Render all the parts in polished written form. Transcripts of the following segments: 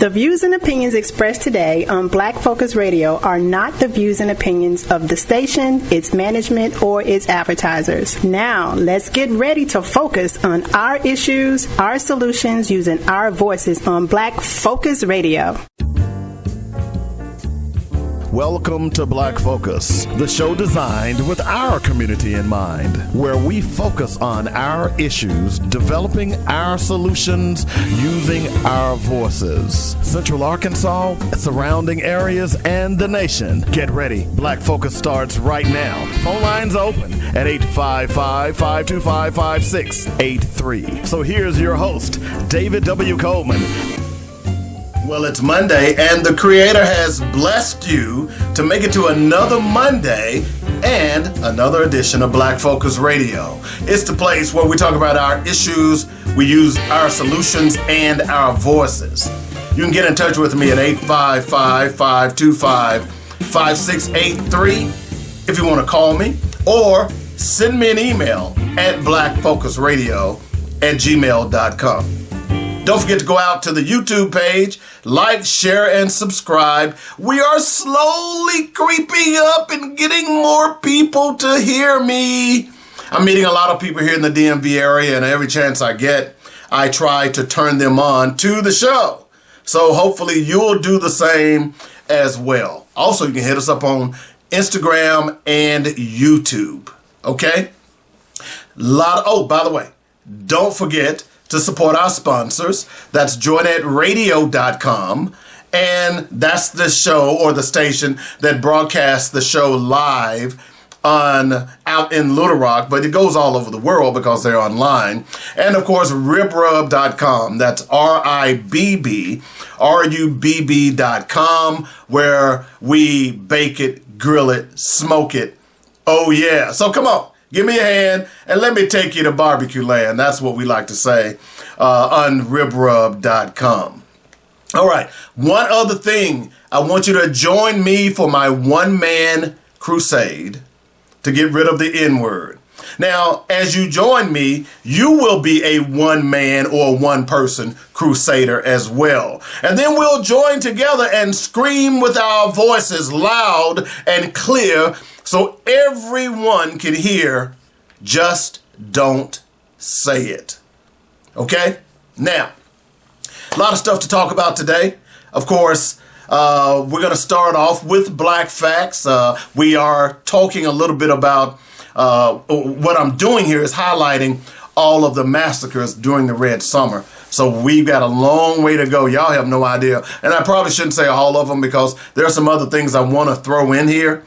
The views and opinions expressed today on Black Focus Radio are not the views and opinions of the station, its management, or its advertisers. Now, let's get ready to focus on our issues, our solutions, using our voices on Black Focus Radio. Welcome to Black Focus, the show designed with our community in mind, where we focus on our issues, developing our solutions, using our voices. Central Arkansas, surrounding areas, and the nation. Get ready. Black Focus starts right now. Phone lines open at 855-525-5683. So here's your host, David W. Coleman. Well, it's Monday, and the Creator has blessed you to make it to another Monday and another edition of Black Focus Radio. It's the place where we talk about our issues, we use our solutions, and our voices. You can get in touch with me at 855-525-5683 if you want to call me, or send me an email at blackfocusradio@gmail.com. Don't forget to go out to the YouTube page, like, share, and subscribe. We are slowly creeping up and getting more people to hear me. I'm meeting a lot of people here in the DMV area, and every chance I get, I try to turn them on to the show. So hopefully you'll do the same as well. Also, you can hit us up on Instagram and YouTube. Okay? By the way, don't forget to support our sponsors. That's joynetradio.com, and that's the show or the station that broadcasts the show live out in Little Rock, but it goes all over the world because they're online. And of course, ribrub.com. That's RIBBRUBB.com, where we bake it, grill it, smoke it. Oh yeah. So come on. Give me a hand and let me take you to barbecue land. That's what we like to say on ribrub.com. All right. One other thing. I want you to join me for my one-man crusade to get rid of the N-word. Now, as you join me, you will be a one-man or one-person crusader as well. And then we'll join together and scream with our voices loud and clear so everyone can hear. Just don't say it. Okay? Now, a lot of stuff to talk about today. Of course, we're going to start off with Black Facts. We are talking a little bit about what I'm doing here is highlighting all of the massacres during the Red Summer. So we've got a long way to go. Y'all have no idea. And I probably shouldn't say all of them because there are some other things I want to throw in here.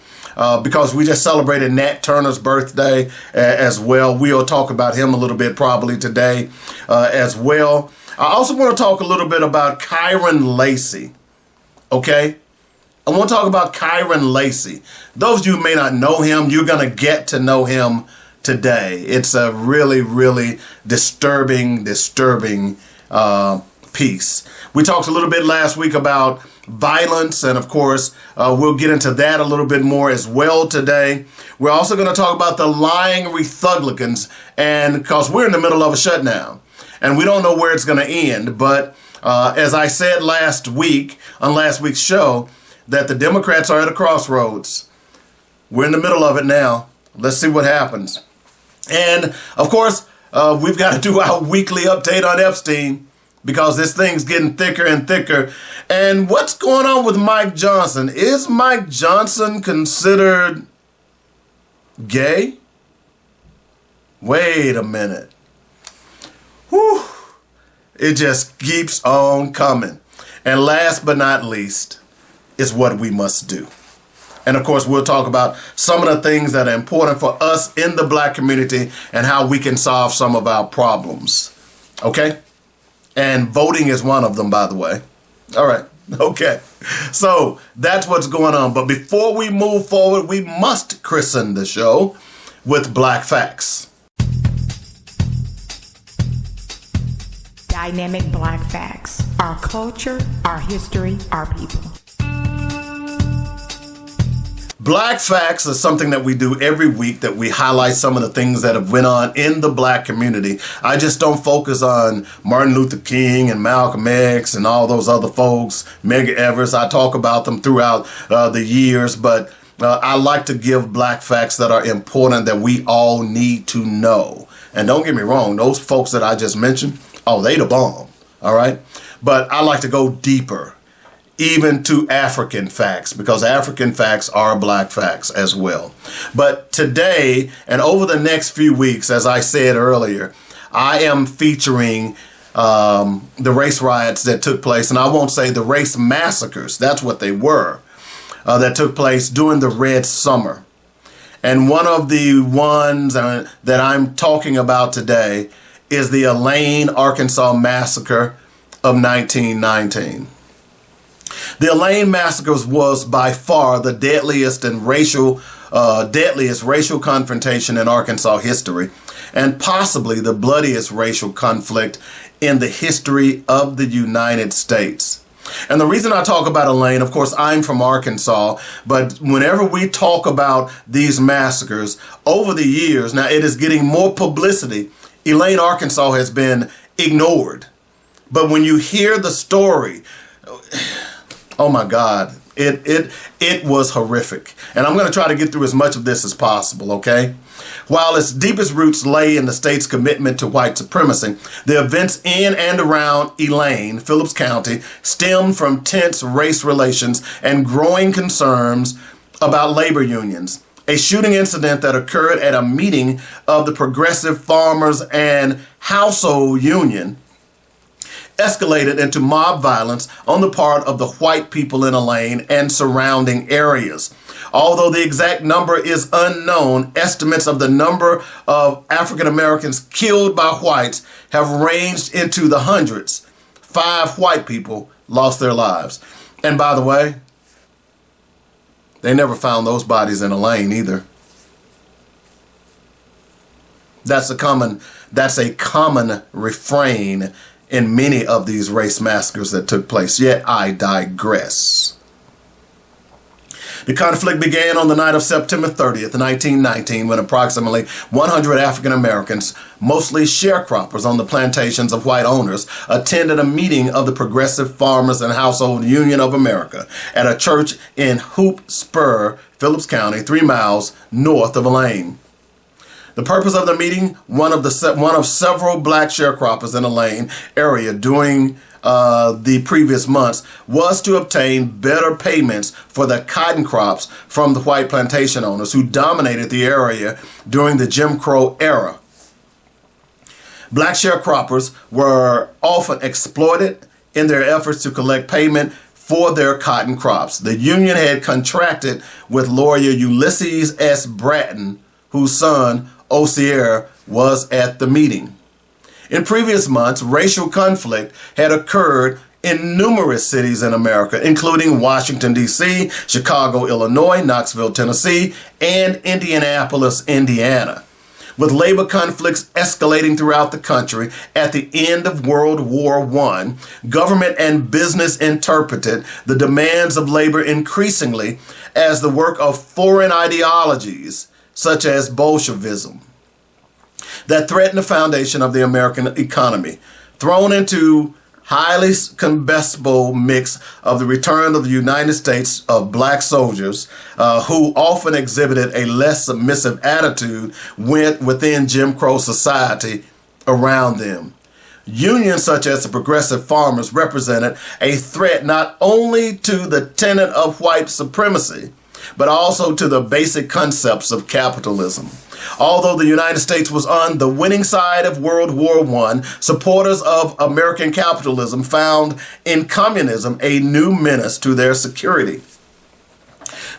Because we just celebrated Nat Turner's birthday as well. We'll talk about him a little bit probably today as well. I also want to talk a little bit about Kyren Lacy. Okay? I want to talk about Kyren Lacy. Those of you who may not know him, you're going to get to know him today. It's a really, really disturbing piece. We talked a little bit last week about violence, and of course, we'll get into that a little bit more as well today. We're also going to talk about the lying Rethuglicans, and because we're in the middle of a shutdown, and we don't know where it's going to end, but as I said last week, on last week's show, that the Democrats are at a crossroads. We're in the middle of it now. Let's see what happens. And of course, we've got to do our weekly update on Epstein, because this thing's getting thicker and thicker. And what's going on with Mike Johnson? Is Mike Johnson considered gay? Wait a minute. Whew. It just keeps on coming. And last but not least is what we must do. And of course, we'll talk about some of the things that are important for us in the Black community and how we can solve some of our problems. Okay? And voting is one of them, by the way. All right. Okay. So that's what's going on. But before we move forward, we must christen the show with Black Facts. Dynamic Black Facts. Our culture, our history, our people. Black Facts is something that we do every week, that we highlight some of the things that have went on in the black community. I just don't focus on Martin Luther King and Malcolm X and all those other folks, Medgar Evers. I talk about them throughout the years, but I like to give black facts that are important, that we all need to know. And don't get me wrong, those folks that I just mentioned, oh, they the bomb, all right? But I like to go deeper, even to African facts, because African facts are black facts as well. But today, and over the next few weeks, as I said earlier, I am featuring the race riots that took place, and I won't say the race massacres, that's what they were, that took place during the Red Summer. And one of the ones that I'm talking about today is the Elaine, Arkansas massacre of 1919. The Elaine massacre was by far the deadliest racial confrontation in Arkansas history, and possibly the bloodiest racial conflict in the history of the United States. And the reason I talk about Elaine, of course, I'm from Arkansas, but whenever we talk about these massacres over the years, now it is getting more publicity. Elaine, Arkansas has been ignored. But when you hear the story, oh my God, it was horrific. And I'm going to try to get through as much of this as possible, okay? While its deepest roots lay in the state's commitment to white supremacy, the events in and around Elaine, Phillips County, stemmed from tense race relations and growing concerns about labor unions. A shooting incident that occurred at a meeting of the Progressive Farmers and Household Union escalated into mob violence on the part of the white people in Elaine and surrounding areas. Although the exact number is unknown, estimates of the number of African Americans killed by whites have ranged into the hundreds. 5 white people lost their lives. And by the way, they never found those bodies in Elaine either. That's a common refrain in many of these race massacres that took place. Yet I digress. The conflict began on the night of September 30th, 1919, when approximately 100 African Americans, mostly sharecroppers on the plantations of white owners, attended a meeting of the Progressive Farmers and Household Union of America at a church in Hoop Spur, Phillips County, 3 miles north of Elaine. The purpose of the meeting, one of several black sharecroppers in Elaine area during the previous months, was to obtain better payments for the cotton crops from the white plantation owners who dominated the area during the Jim Crow era. Black sharecroppers were often exploited in their efforts to collect payment for their cotton crops. The union had contracted with lawyer Ulysses S. Bratton, whose son, Osier, was at the meeting. In previous months, racial conflict had occurred in numerous cities in America, including Washington, D.C., Chicago, Illinois, Knoxville, Tennessee, and Indianapolis, Indiana. With labor conflicts escalating throughout the country at the end of World War I, government and business interpreted the demands of labor increasingly as the work of foreign ideologies, such as Bolshevism, that threatened the foundation of the American economy. Thrown into highly combustible mix of the return of the United States of black soldiers who often exhibited a less submissive attitude within Jim Crow society around them. Unions such as the Progressive Farmers represented a threat not only to the tenet of white supremacy, but also to the basic concepts of capitalism. Although the United States was on the winning side of World War I, supporters of American capitalism found in communism a new menace to their security.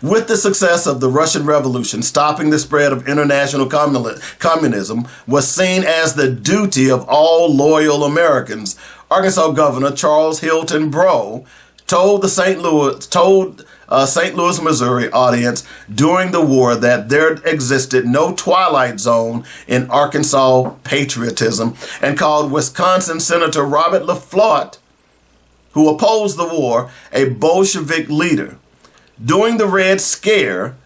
With the success of the Russian Revolution, stopping the spread of international communism was seen as the duty of all loyal Americans. Arkansas Governor Charles Hilton Breaux told the St. Louis, Missouri audience during the war that there existed no twilight zone in Arkansas patriotism, and called Wisconsin Senator Robert LaFleur, who opposed the war, a Bolshevik leader. During the Red Scare,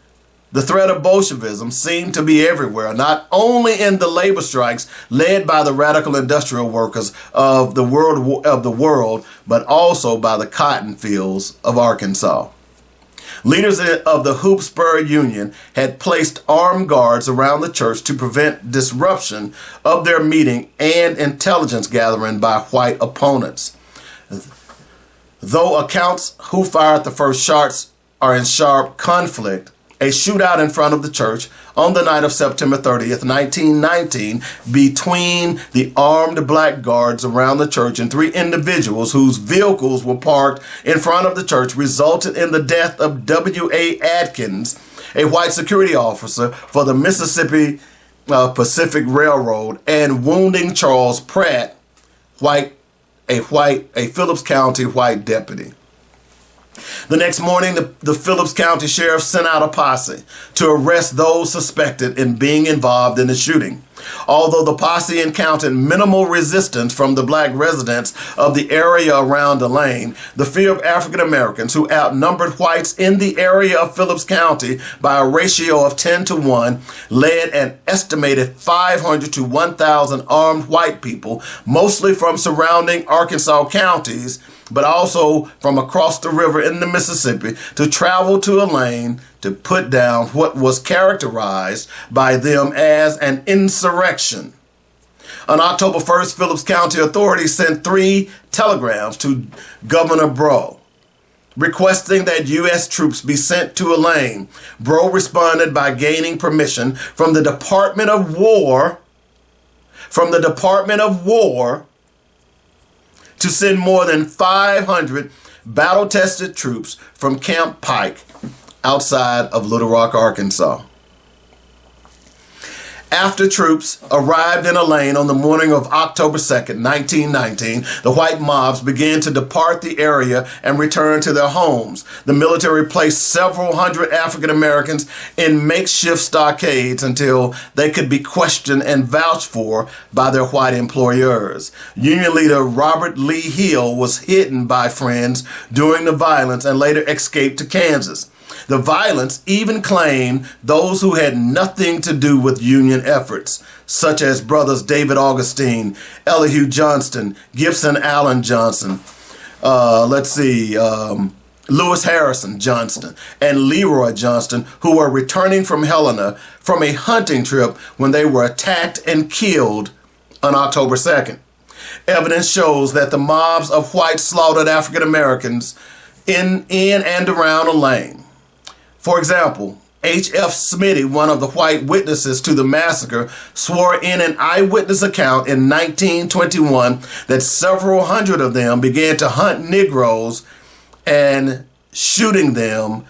The threat of Bolshevism seemed to be everywhere, not only in the labor strikes led by the radical industrial workers of the world, but also by the cotton fields of Arkansas. Leaders of the Hoop-Spur Union had placed armed guards around the church to prevent disruption of their meeting and intelligence gathering by white opponents. Though accounts who fired the first shots are in sharp conflict, a shootout in front of the church on the night of September 30th, 1919, between the armed black guards around the church and three individuals whose vehicles were parked in front of the church resulted in the death of W.A. Atkins, a white security officer for the Mississippi Pacific Railroad, and wounding Charles Pratt, a Phillips County white deputy. The next morning, the Phillips County Sheriff sent out a posse to arrest those suspected in being involved in the shooting. Although the posse encountered minimal resistance from the black residents of the area around the lane, the fear of African Americans, who outnumbered whites in the area of Phillips County by a ratio of 10-1, led an estimated 500 to 1,000 armed white people, mostly from surrounding Arkansas counties, but also from across the river in the Mississippi, to travel to a lane to put down what was characterized by them as an insurrection. On October 1st, Phillips County authorities sent 3 telegrams to Governor Breaux requesting that U.S. troops be sent to a lane. Breaux responded by gaining permission from the Department of War to send more than 500 battle-tested troops from Camp Pike outside of Little Rock, Arkansas. After troops arrived in a lane on the morning of October 2nd, 1919, the white mobs began to depart the area and return to their homes. The military placed several hundred African Americans in makeshift stockades until they could be questioned and vouched for by their white employers. Union leader Robert Lee Hill was hidden by friends during the violence and later escaped to Kansas. The violence even claimed those who had nothing to do with Union efforts, such as brothers David Augustine, Elihu Johnston, Gibson Allen Johnson, Lewis Harrison Johnston, and Leroy Johnston, who were returning from Helena from a hunting trip when they were attacked and killed on October 2nd. Evidence shows that the mobs of whites slaughtered African Americans in and around a lane. For example, H.F. Smitty, one of the white witnesses to the massacre, swore in an eyewitness account in 1921 that several hundred of them began to hunt Negroes and shooting them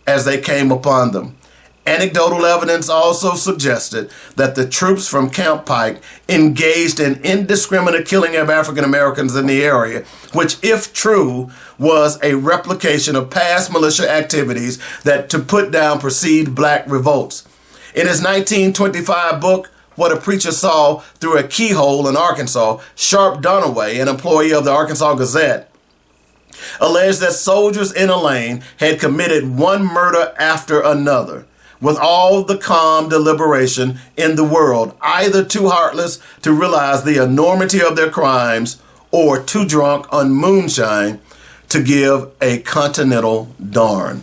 as they came upon them. Anecdotal evidence also suggested that the troops from Camp Pike engaged in indiscriminate killing of African Americans in the area, which, if true, was a replication of past militia activities that to put down perceived black revolts. In his 1925 book, What a Preacher Saw Through a Keyhole in Arkansas, Sharp Dunaway, an employee of the Arkansas Gazette, alleged that soldiers in a lane had committed one murder after another, with all the calm deliberation in the world, either too heartless to realize the enormity of their crimes or too drunk on moonshine to give a continental darn.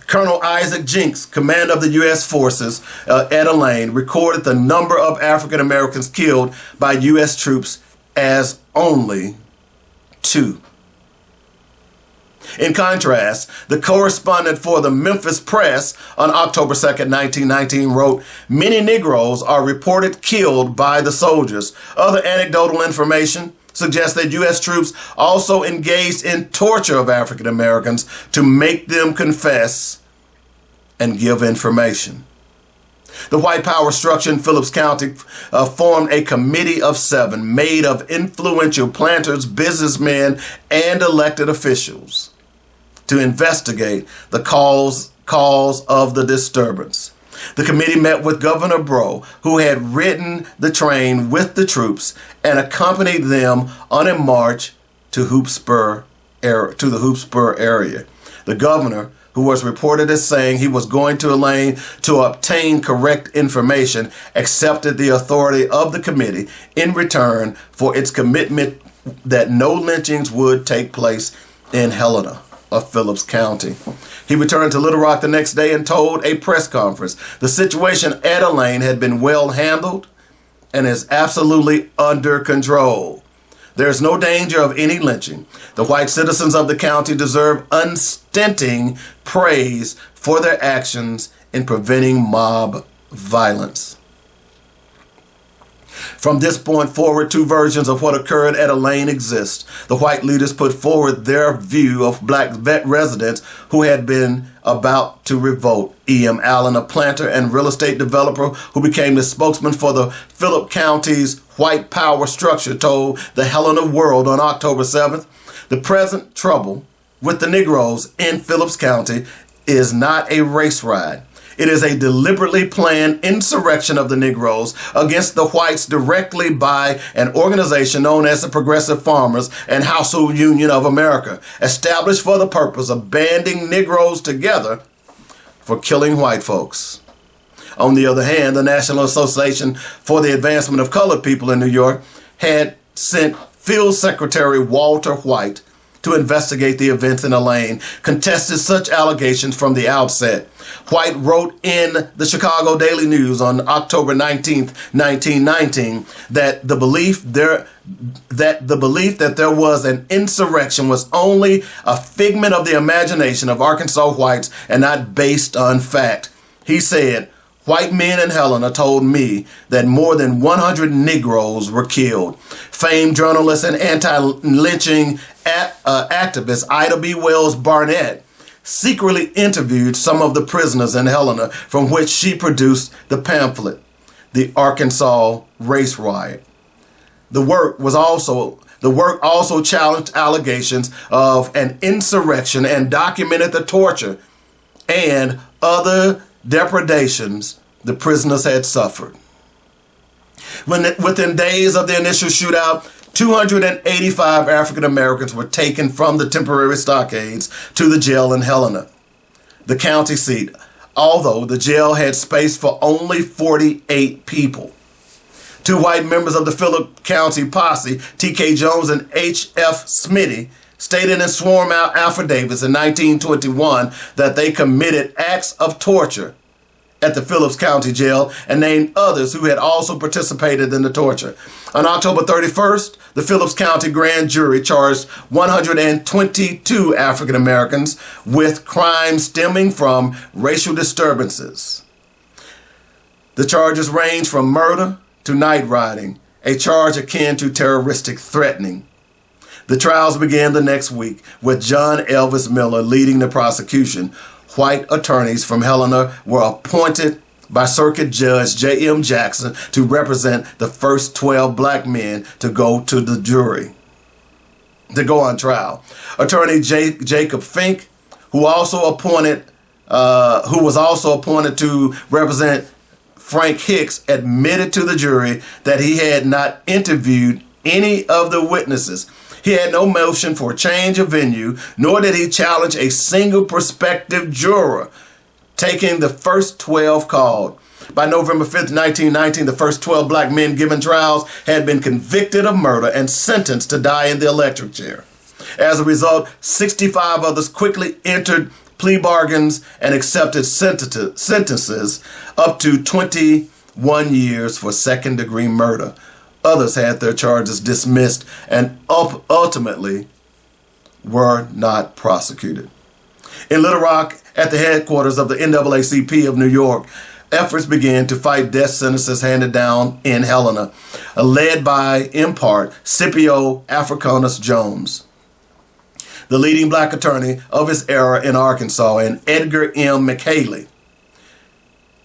Colonel Isaac Jenks, commander of the U.S. forces at a lane, recorded the number of African Americans killed by U.S. troops as only 2. In contrast, the correspondent for the Memphis Press on October 2nd, 1919 wrote, "Many Negroes are reported killed by the soldiers." Other anecdotal information suggests that U.S. troops also engaged in torture of African Americans to make them confess and give information. The white power structure in Phillips County formed a committee of 7 made of influential planters, businessmen, and elected officials to investigate the cause of the disturbance. The committee met with Governor Breaux, who had ridden the train with the troops and accompanied them on a march to the Hoop-Spur area. The governor, who was reported as saying he was going to Elaine to obtain correct information, accepted the authority of the committee in return for its commitment that no lynchings would take place in Helena of Phillips County. He returned to Little Rock the next day and told a press conference the situation at Elaine had been well handled and is absolutely under control. There is no danger of any lynching. The white citizens of the county deserve unstinting praise for their actions in preventing mob violence. From this point forward, two versions of what occurred at Elaine exist. The white leaders put forward their view of black vet residents who had been about to revolt. E.M. Allen, a planter and real estate developer who became the spokesman for the Phillip County's white power structure, told the Helena World on October 7th, the present trouble with the Negroes in Phillips County is not a race riot. It is a deliberately planned insurrection of the Negroes against the whites directly by an organization known as the Progressive Farmers and Household Union of America, established for the purpose of banding Negroes together for killing white folks. On the other hand, the National Association for the Advancement of Colored People in New York had sent Field Secretary Walter White to investigate the events in Elaine, contested such allegations from the outset. White wrote in the Chicago Daily News on October 19, 1919, that the belief that there was an insurrection was only a figment of the imagination of Arkansas whites and not based on fact. He said, "White men in Helena told me that more than 100 Negroes were killed." Famed journalist and anti-lynching activist Ida B. Wells Barnett secretly interviewed some of the prisoners in Helena, from which she produced the pamphlet, The Arkansas Race Riot. The work also challenged allegations of an insurrection and documented the torture and other depredations the prisoners had suffered. Within days of the initial shootout, 285 African Americans were taken from the temporary stockades to the jail in Helena, the county seat, although the jail had space for only 48 people. Two white members of the Phillip County posse, T.K. Jones and H.F. Smitty, stated in sworn out affidavits in 1921 that they committed acts of torture at the Phillips County Jail and named others who had also participated in the torture. On October 31st, the Phillips County grand jury charged 122 African Americans with crimes stemming from racial disturbances. The charges range from murder to night riding, a charge akin to terroristic threatening. The trials began the next week with John Elvis Miller leading the prosecution. White attorneys from Helena were appointed by Circuit Judge J.M. Jackson to represent the first 12 black men to go to the jury, to go on trial. Attorney Jacob Fink, who was also appointed to represent Frank Hicks, admitted to the jury that he had not interviewed any of the witnesses. He had no motion for change of venue, nor did he challenge a single prospective juror, taking the first 12 called. By November 5th, 1919, the first 12 black men given trials had been convicted of murder and sentenced to die in the electric chair. As a result, 65 others quickly entered plea bargains and accepted sentences up to 21 years for second-degree murder. Others had their charges dismissed and ultimately were not prosecuted. In Little Rock, at the headquarters of the NAACP of New York, efforts began to fight death sentences handed down in Helena, led by, in part, Scipio Africanus Jones, the leading black attorney of his era in Arkansas, and Edgar M. McHaley.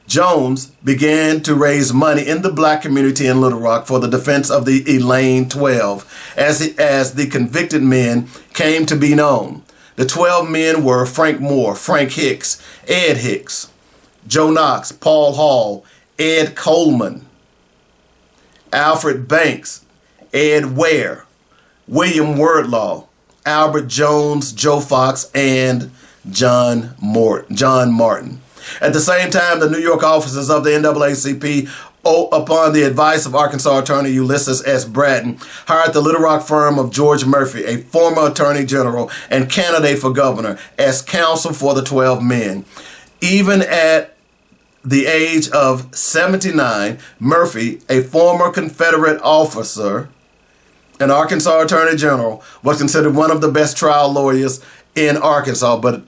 Jones began to raise money in the black community in Little Rock for the defense of the Elaine 12, as the convicted men came to be known. The 12 men were Frank Moore, Frank Hicks, Ed Hicks, Joe Knox, Paul Hall, Ed Coleman, Alfred Banks, Ed Ware, William Wordlaw, Albert Jones, Joe Fox, and John Martin. At the same time, the New York offices of the NAACP, upon the advice of Arkansas Attorney Ulysses S. Bratton, hired the Little Rock firm of George Murphy, a former Attorney General and candidate for governor, as counsel for the 12 men. Even at the age of 79, Murphy, a former Confederate officer and Arkansas Attorney General, was considered one of the best trial lawyers in Arkansas, but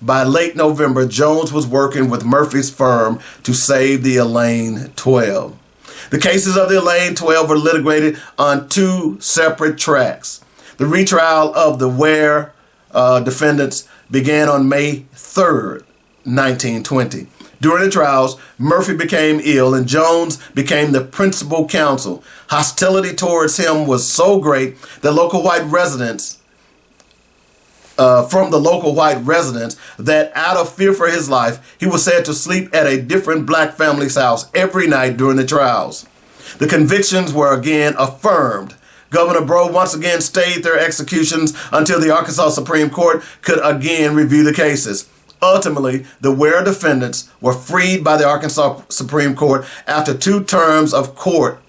by late November, Jones was working with Murphy's firm to save the Elaine 12. The cases of the Elaine 12 were litigated on two separate tracks. The retrial of the Ware defendants began on May 3rd, 1920. During the trials, Murphy became ill and Jones became the principal counsel. Hostility towards him was so great that local white residents that out of fear for his life, he was said to sleep at a different black family's house every night during the trials. The convictions were again affirmed. Governor Breaux once again stayed their executions until the Arkansas Supreme Court could again review the cases. Ultimately, the Ware defendants were freed by the Arkansas Supreme Court after 2 terms of court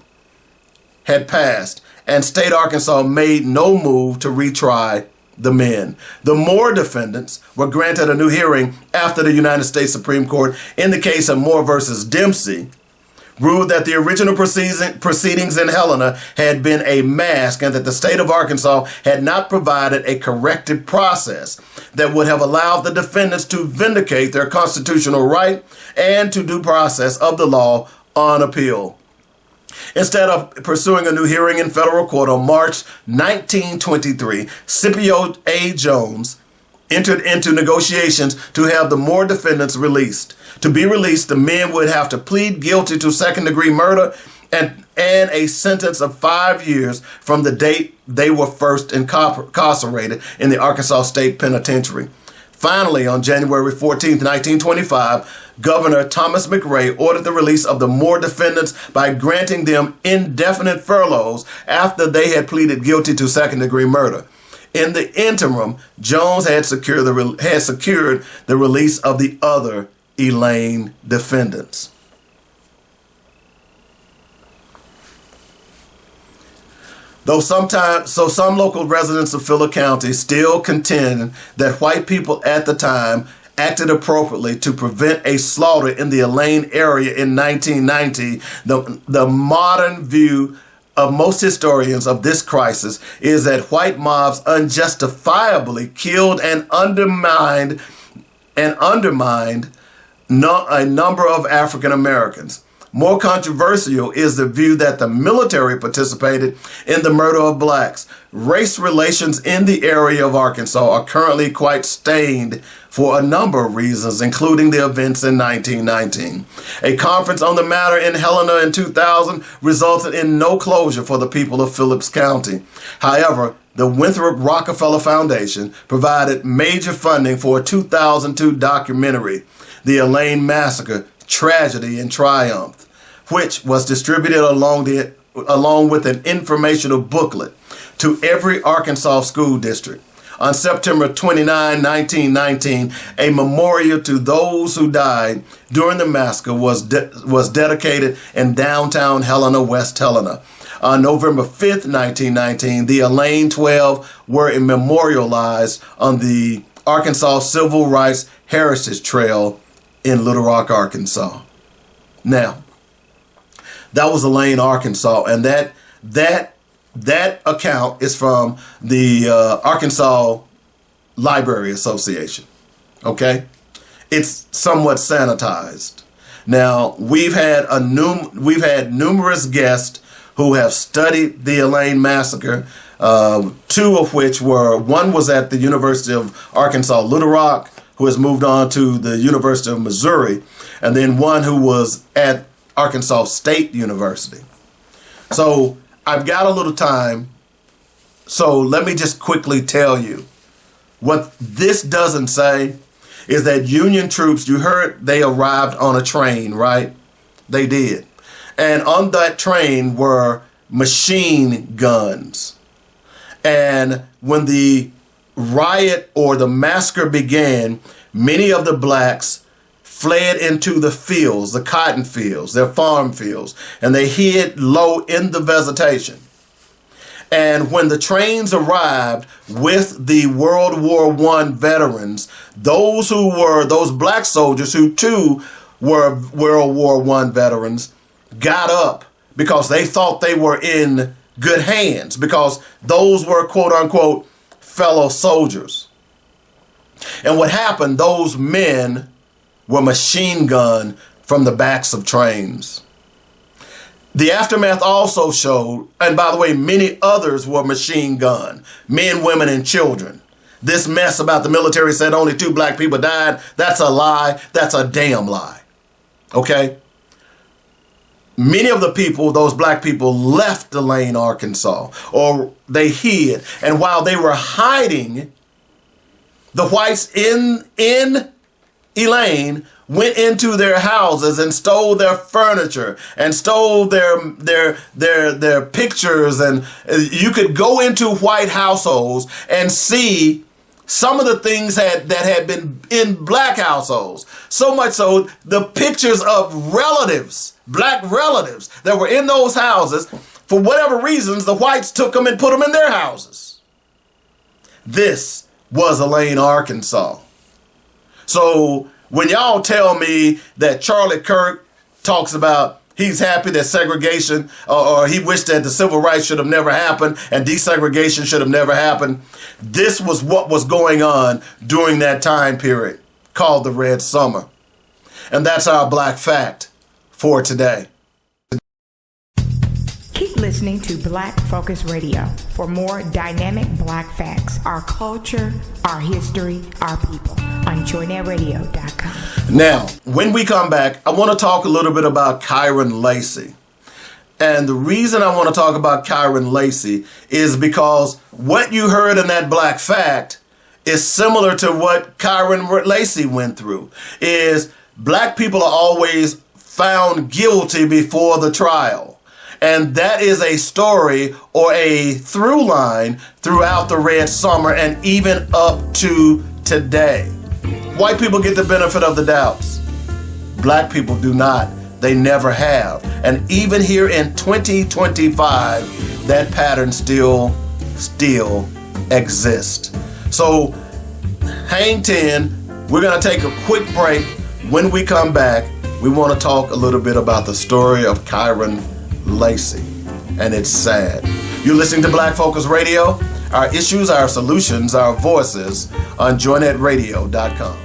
had passed, and State Arkansas made no move to retry the men. The Moore defendants were granted a new hearing after the United States Supreme Court, in the case of Moore versus Dempsey, ruled that the original proceedings in Helena had been a mask and that the state of Arkansas had not provided a corrective process that would have allowed the defendants to vindicate their constitutional right and to due process of the law on appeal. Instead of pursuing a new hearing in federal court on March 1923, Scipio A. Jones entered into negotiations to have the Moore defendants released. To be released, the men would have to plead guilty to second-degree murder and a sentence of 5 years from the date they were first incarcerated in the Arkansas State Penitentiary. Finally, on January 14, 1925, Governor Thomas McRae ordered the release of the Moore defendants by granting them indefinite furloughs after they had pleaded guilty to second-degree murder. In the interim, Jones had secured the release of the other Elaine defendants. Some local residents of Phillip County still contend that white people at the time acted appropriately to prevent a slaughter in the Elaine area in 1990. The modern view of most historians of this crisis is that white mobs unjustifiably killed and undermined a number of African Americans. More controversial is the view that the military participated in the murder of blacks. Race relations in the area of Arkansas are currently quite stained for a number of reasons, including the events in 1919. A conference on the matter in Helena in 2000 resulted in no closure for the people of Phillips County. However, the Winthrop Rockefeller Foundation provided major funding for a 2002 documentary, The Elaine Massacre, Tragedy and Triumph, which was distributed along with an informational booklet to every Arkansas school district. On September 29, 1919, a memorial to those who died during the massacre was dedicated in downtown Helena, West Helena. On November 5th, 1919, the Elaine 12 were memorialized on the Arkansas Civil Rights Heritage Trail in Little Rock, Arkansas. Now, that was Elaine, Arkansas, and that account is from the Arkansas Library Association. Okay, it's somewhat sanitized. Now, we've had numerous guests who have studied the Elaine Massacre. 2 of which one was at the University of Arkansas Little Rock, who has moved on to the University of Missouri, and then one who was at Arkansas State University. So I've got a little time, so let me just quickly tell you. What this doesn't say is that Union troops, you heard they arrived on a train, right? They did. And on that train were machine guns. And when the riot or the massacre began, many of the blacks fled into the fields, the cotton fields, their farm fields, and they hid low in the vegetation. And when the trains arrived with the World War I veterans, those black soldiers who too were World War I veterans got up because they thought they were in good hands, because those were quote unquote fellow soldiers. And what happened, those men were machine gunned from the backs of trains. The aftermath also showed, and by the way, many others were machine gunned, men, women, and children. This mess about the military said only 2 black people died, that's a lie. That's a damn lie. Okay? Many of the people, those black people, left Elaine, Arkansas, or they hid. And while they were hiding, the whites in Elaine went into their houses and stole their furniture and stole their pictures. And you could go into white households and see some of the things that had been in black households. So much so, the pictures of relatives, black relatives that were in those houses, for whatever reasons, the whites took them and put them in their houses. This was Elaine, Arkansas. So when y'all tell me that Charlie Kirk talks about he's happy that segregation, or he wished that the civil rights should have never happened and desegregation should have never happened, this was what was going on during that time period called the Red Summer. And that's our Black Fact for today. Keep listening to Black Focus Radio for more dynamic Black facts, our culture, our history, our people on joynetradio.com. Now, when we come back, I want to talk a little bit about Kyren Lacy. And the reason I want to talk about Kyren Lacy is because what you heard in that Black Fact is similar to what Kyren Lacy went through. Is black people are always found guilty before the trial. And that is a story or a through line throughout the Red Summer and even up to today. White people get the benefit of the doubts. Black people do not. They never have. And even here in 2025, that pattern still exists. So hang 10. We're going to take a quick break. When we come back, we want to talk a little bit about the story of Kyren Lacy. And it's sad. You're listening to Black Focus Radio. Our issues, our solutions, our voices on joynetradio.com.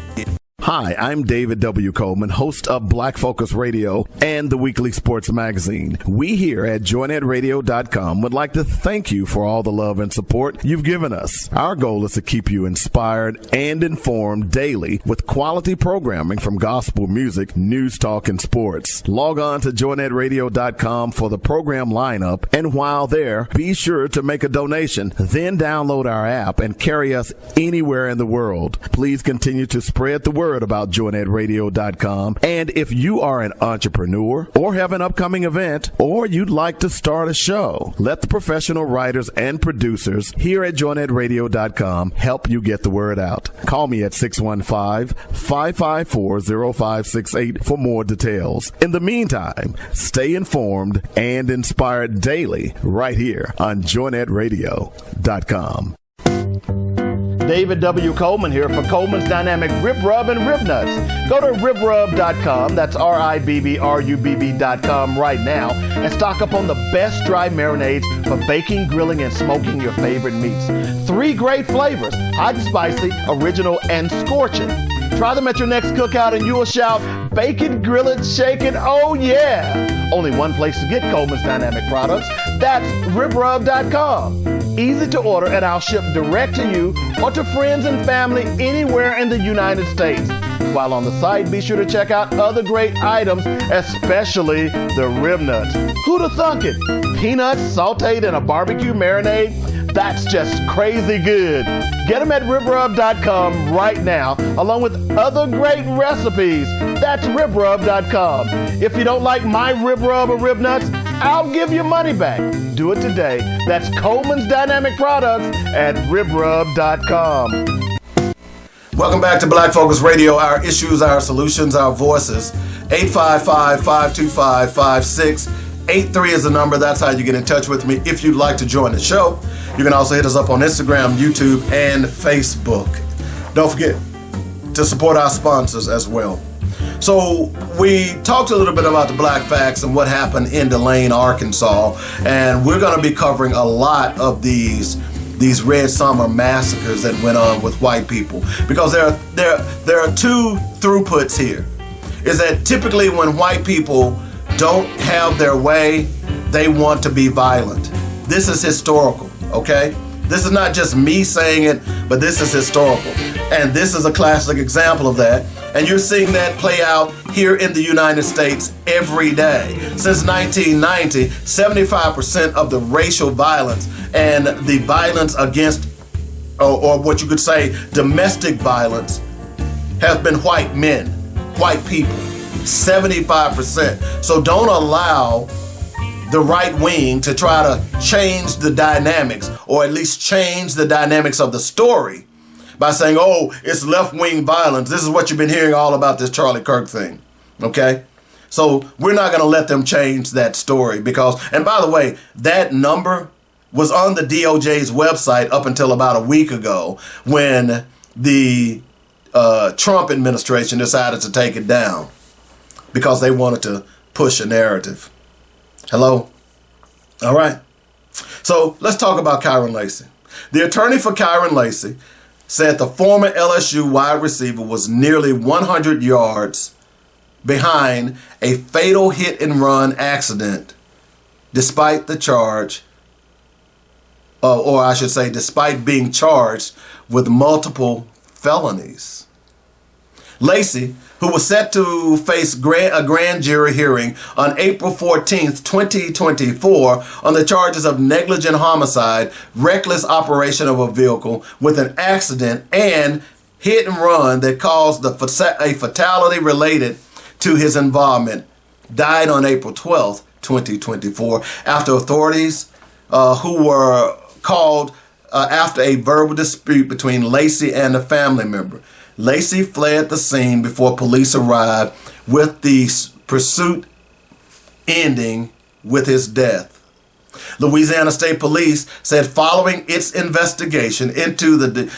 Hi, I'm David W. Coleman, host of Black Focus Radio and the weekly sports magazine. We here at joynetradio.com would like to thank you for all the love and support you've given us. Our goal is to keep you inspired and informed daily with quality programming from gospel music, news, talk, and sports. Log on to joynetradio.com for the program lineup, and while there, be sure to make a donation. Then download our app and carry us anywhere in the world. Please continue to spread the word about joynetradio.com. And if you are an entrepreneur or have an upcoming event or you'd like to start a show, let the professional writers and producers here at joynetradio.com help you get the word out. Call me at 615-554-0568 for more details. In the meantime, stay informed and inspired daily right here on joynetradio.com. David W. Coleman here for Coleman's Dynamic Rib Rub and Rib Nuts. Go to ribrub.com, that's RIBBRUBB.com right now, and stock up on the best dry marinades for baking, grilling, and smoking your favorite meats. 3 great flavors, hot and spicy, original, and scorching. Try them at your next cookout and you will shout, bake it, grill it, shake it, oh yeah! Only one place to get Coleman's Dynamic products, that's ribrub.com. Easy to order, and I'll ship direct to you or to friends and family anywhere in the United States. While on the site, be sure to check out other great items, especially the rib nuts. Who'd have thunk it? Peanuts sauteed in a barbecue marinade? That's just crazy good. Get them at ribrub.com right now, along with other great recipes. That's ribrub.com. If you don't like my rib rub or rib nuts, I'll give you money back. Do it today. That's Coleman's Dynamic Products at ribrub.com. Welcome back to Black Focus Radio. Our issues, our solutions, our voices. 855-525-5683 is the number. That's how you get in touch with me if you'd like to join the show. You can also hit us up on Instagram, YouTube, and Facebook. Don't forget to support our sponsors as well. So we talked a little bit about the Black Facts and what happened in Delane, Arkansas, and we're going to be covering a lot of these Red Summer massacres that went on with white people, because there are two throughputs here. Is that typically when white people don't have their way, they want to be violent. This is historical, okay? This is not just me saying it, but this is historical. And this is a classic example of that. And you're seeing that play out here in the United States every day. Since 1990, 75% of the racial violence and the violence against, or what you could say, domestic violence, has been white men, white people. 75%. So don't allow the right wing to try to change the dynamics, or at least change the dynamics of the story, by saying, oh, it's left-wing violence. This is what you've been hearing all about this Charlie Kirk thing, okay? So we're not going to let them change that story, because, and by the way, that number was on the DOJ's website up until about a week ago, when the Trump administration decided to take it down because they wanted to push a narrative. Hello? All right. So let's talk about Kyren Lacy. The attorney for Kyren Lacy said the former LSU wide receiver was nearly 100 yards behind a fatal hit-and-run accident, despite the charge, or I should say, despite being charged with multiple felonies. Lacy, who was set to face a grand jury hearing on April 14th, 2024, on the charges of negligent homicide, reckless operation of a vehicle with an accident, and hit and run that caused a fatality related to his involvement, died on April 12th, 2024, after authorities who were called after a verbal dispute between Lacy and a family member. Lacy fled the scene before police arrived, with the pursuit ending with his death. Louisiana State Police said following its investigation into the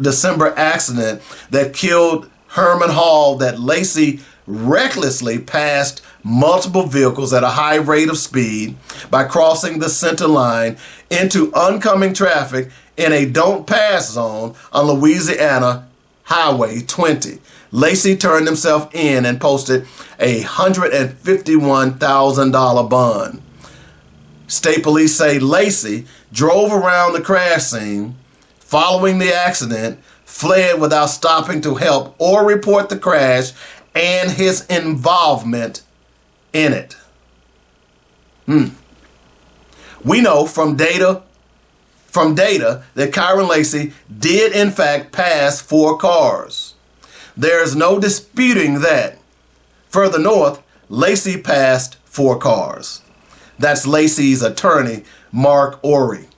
December accident that killed Herman Hall, that Lacy recklessly passed multiple vehicles at a high rate of speed by crossing the center line into oncoming traffic in a don't pass zone on Louisiana Highway 20. Lacy turned himself in and posted a $151,000 bond. State police say Lacy drove around the crash scene following the accident, fled without stopping to help or report the crash and his involvement in it. We know from data that Kyren Lacy did in fact pass 4 cars. There is no disputing that. Further north, Lacy passed 4 cars. That's Lacy's attorney, Mark Ory,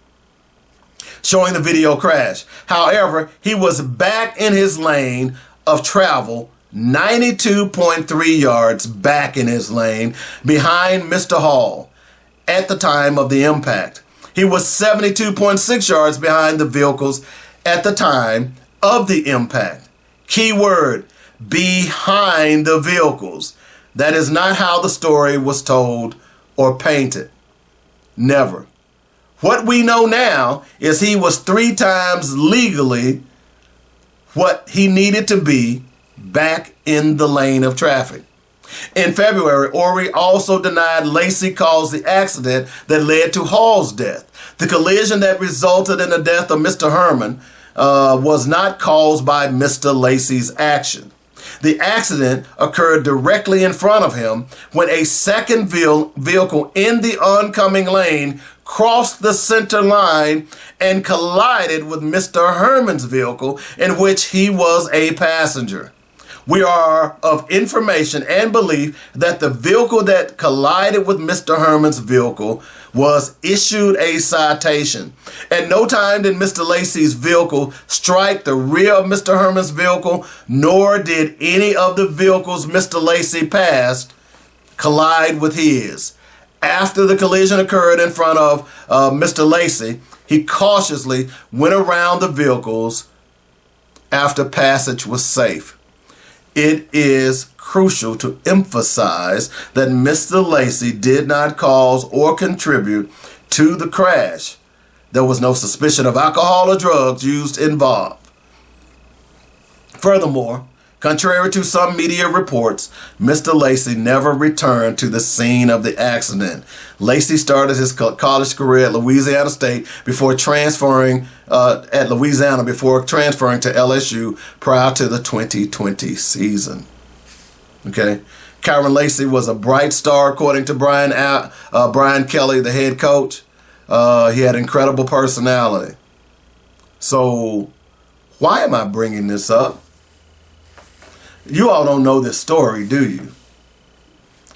showing the video crash. However, he was back in his lane of travel, 92.3 yards back in his lane behind Mr. Hall at the time of the impact. He was 72.6 yards behind the vehicles at the time of the impact. Key word, behind the vehicles. That is not how the story was told or painted. Never. What we know now is he was 3 times legally what he needed to be back in the lane of traffic. In February, Ory also denied Lacy caused the accident that led to Hall's death. The collision that resulted in the death of Mr. Herman was not caused by Mr. Lacy's action. The accident occurred directly in front of him when a second vehicle in the oncoming lane crossed the center line and collided with Mr. Herman's vehicle, in which he was a passenger. We are of information and belief that the vehicle that collided with Mr. Herman's vehicle was issued a citation. At no time did Mr. Lacy's vehicle strike the rear of Mr. Herman's vehicle, nor did any of the vehicles Mr. Lacy passed collide with his. After the collision occurred in front of Mr. Lacy, he cautiously went around the vehicles after passage was safe. It is crucial to emphasize that Mr. Lacy did not cause or contribute to the crash. There was no suspicion of alcohol or drugs used involved. Furthermore, contrary to some media reports, Mr. Lacy never returned to the scene of the accident. Lacy started his college career at Louisiana State before transferring to LSU prior to the 2020 season. Okay, Kyren Lacy was a bright star, according to Brian Kelly, the head coach. He had incredible personality. So, why am I bringing this up? You all don't know this story, do you?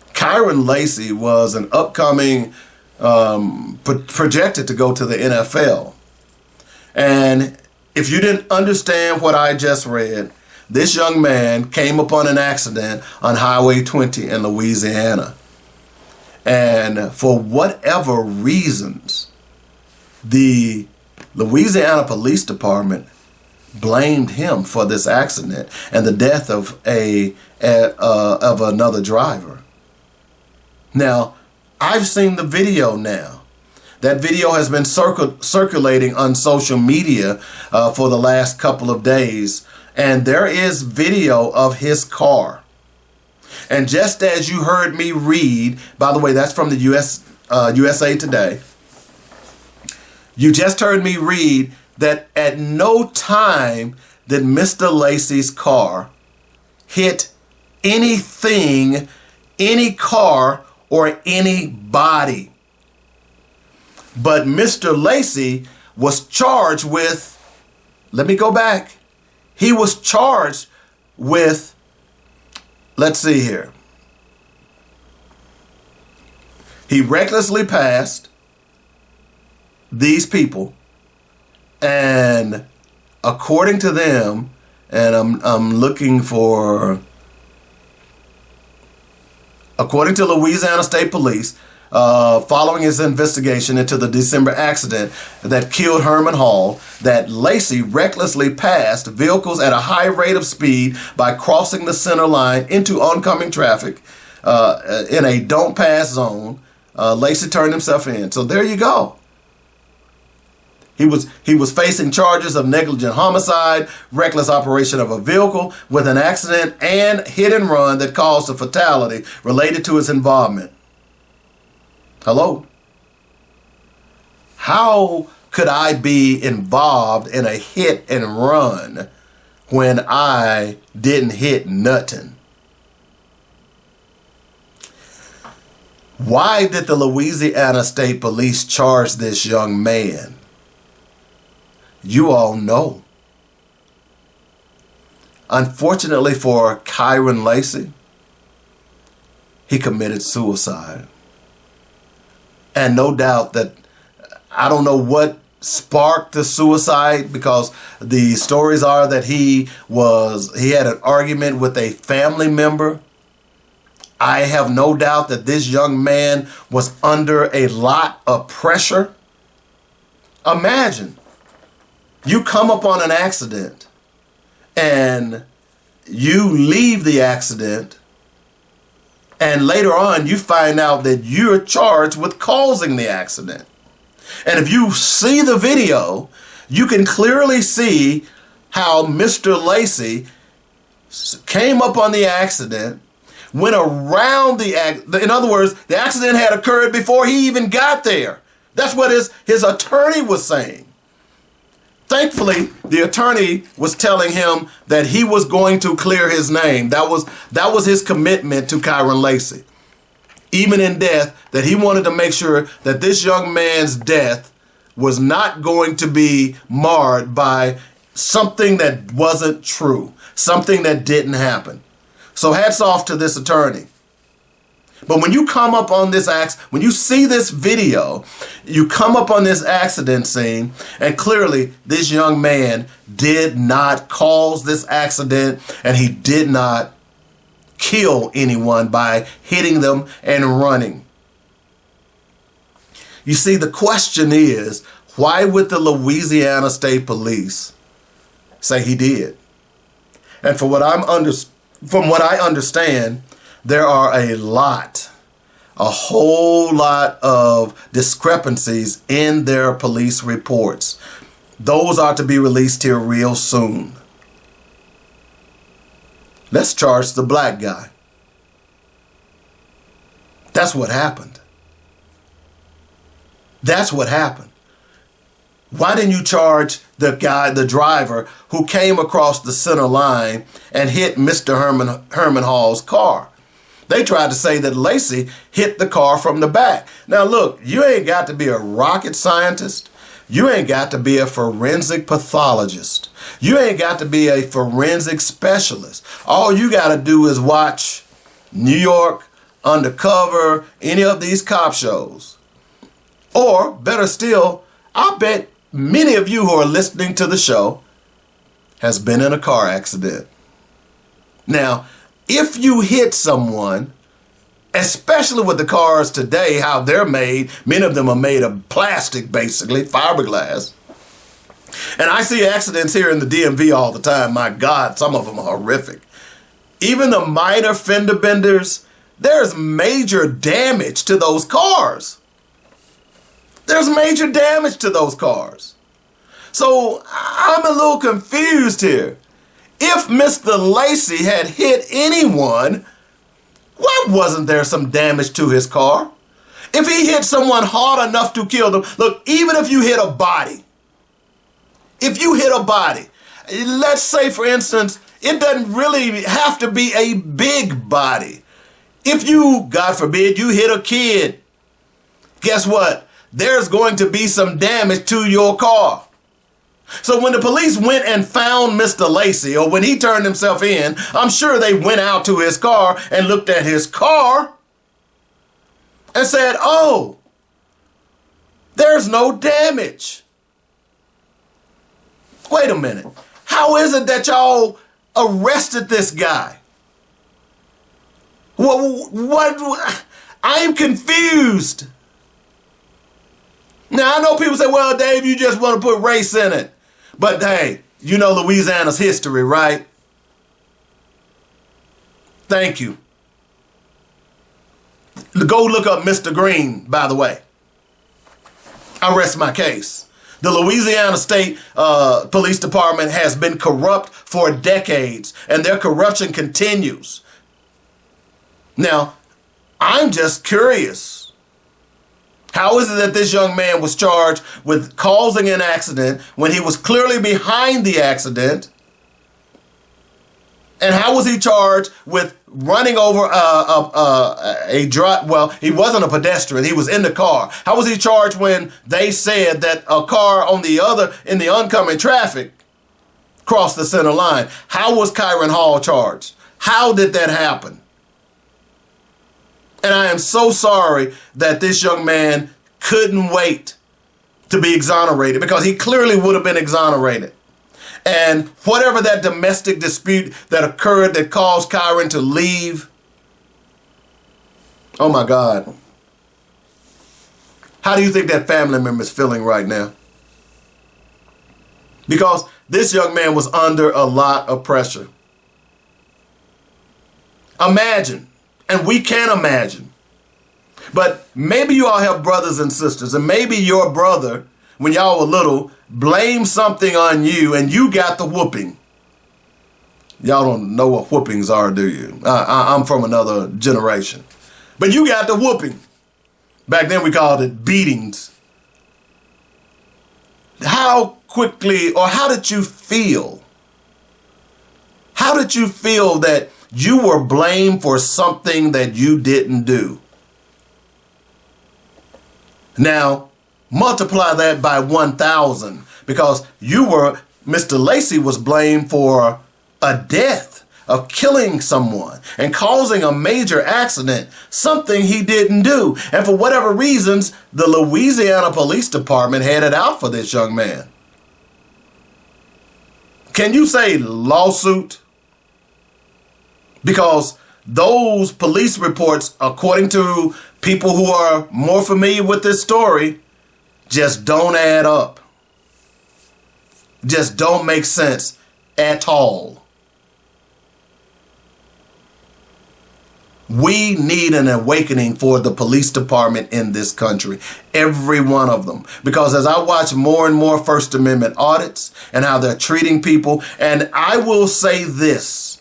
Kyren Lacy was an upcoming, projected to go to the NFL. And if you didn't understand what I just read, this young man came upon an accident on Highway 20 in Louisiana. And for whatever reasons, the Louisiana Police Department blamed him for this accident and the death of another driver. Now, I've seen the video now. That video has been circulating on social media for the last couple of days, and there is video of his car. And just as you heard me read, by the way, that's from the USA Today. You just heard me read that at no time did Mr. Lacy's car hit anything, any car, or anybody. But Mr. Lacy was charged with, let me go back. He was charged with, let's see here. He recklessly passed these people, and according to them, and I'm looking for, according to Louisiana State Police, following his investigation into the December accident that killed Herman Hall, that Lacy recklessly passed vehicles at a high rate of speed by crossing the center line into oncoming traffic in a don't pass zone. Lacy turned himself in. So there you go. He was facing charges of negligent homicide, reckless operation of a vehicle with an accident, and hit and run that caused a fatality related to his involvement. Hello? How could I be involved in a hit and run when I didn't hit nothing? Why did the Louisiana State Police charge this young man? You all know. Unfortunately for Kyren Lacy, he committed suicide. And no doubt that, I don't know what sparked the suicide, because the stories are that he had an argument with a family member. I have no doubt that this young man was under a lot of pressure. Imagine, you come upon an accident and you leave the accident, and later on you find out that you're charged with causing the accident. And if you see the video, you can clearly see how Mr. Lacy came up on the accident, went around in other words, the accident had occurred before he even got there. That's what his attorney was saying. Thankfully, the attorney was telling him that he was going to clear his name. That was his commitment to Kyren Lacy. Even in death, that he wanted to make sure that this young man's death was not going to be marred by something that wasn't true, something that didn't happen. So hats off to this attorney. But when you come up on this when you see this video, you come up on this accident scene, and clearly this young man did not cause this accident, and he did not kill anyone by hitting them and running. You see, the question is, why would the Louisiana State Police say he did? And from what I understand, there are a whole lot of discrepancies in their police reports. Those are to be released here real soon. Let's charge the black guy. That's what happened. That's what happened. Why didn't you charge the driver who came across the center line and hit Mr. Herman Hall's car? They tried to say that Lacy hit the car from the back. Now look, you ain't got to be a rocket scientist. You ain't got to be a forensic pathologist. You ain't got to be a forensic specialist. All you got to do is watch New York, Undercover, any of these cop shows. Or better still, I bet many of you who are listening to the show has been in a car accident. Now, if you hit someone, especially with the cars today, how they're made, many of them are made of plastic, basically, fiberglass. And I see accidents here in the DMV all the time. My God, some of them are horrific. Even the minor fender benders, there's major damage to those cars. There's major damage to those cars. So I'm a little confused here. If Mr. Lacy had hit anyone, why wasn't there some damage to his car? If he hit someone hard enough to kill them, look, even if you hit a body, let's say, for instance, it doesn't really have to be a big body. If you, God forbid, you hit a kid, guess what? There's going to be some damage to your car. So when the police went and found Mr. Lacy, or when he turned himself in, I'm sure they went out to his car and looked at his car and said, oh, there's no damage. Wait a minute. How is it that y'all arrested this guy? What? I'm confused. Now, I know people say, well, Dave, you just want to put race in it. But hey, you know Louisiana's history, right? Thank you. Go look up Mr. Green, by the way. I rest my case. The Louisiana State Police Department has been corrupt for decades, and their corruption continues. Now, I'm just curious. How is it that this young man was charged with causing an accident when he was clearly behind the accident? And how was he charged with running over he wasn't a pedestrian, he was in the car. How was he charged when they said that a car in the oncoming traffic crossed the center line? How was Kyren Hall charged? How did that happen? And I am so sorry that this young man couldn't wait to be exonerated, because he clearly would have been exonerated. And whatever that domestic dispute that occurred that caused Kyren to leave, oh my God. How do you think that family member is feeling right now? Because this young man was under a lot of pressure. Imagine. And we can imagine. But maybe you all have brothers and sisters, and maybe your brother, when y'all were little, blamed something on you and you got the whooping. Y'all don't know what whoopings are, do you? I'm from another generation. But you got the whooping. Back then we called it beatings. How quickly, or how did you feel? How did you feel that you were blamed for something that you didn't do? Now, multiply that by 1,000, because you were Mr. Lacy was blamed for a death, of killing someone and causing a major accident, something he didn't do. And for whatever reasons, the Louisiana Police Department had it out for this young man. Can you say lawsuit? Because those police reports, according to people who are more familiar with this story, just don't add up. Just don't make sense at all. We need an awakening for the police department in this country, every one of them. Because as I watch more and more First Amendment audits and how they're treating people, and I will say this,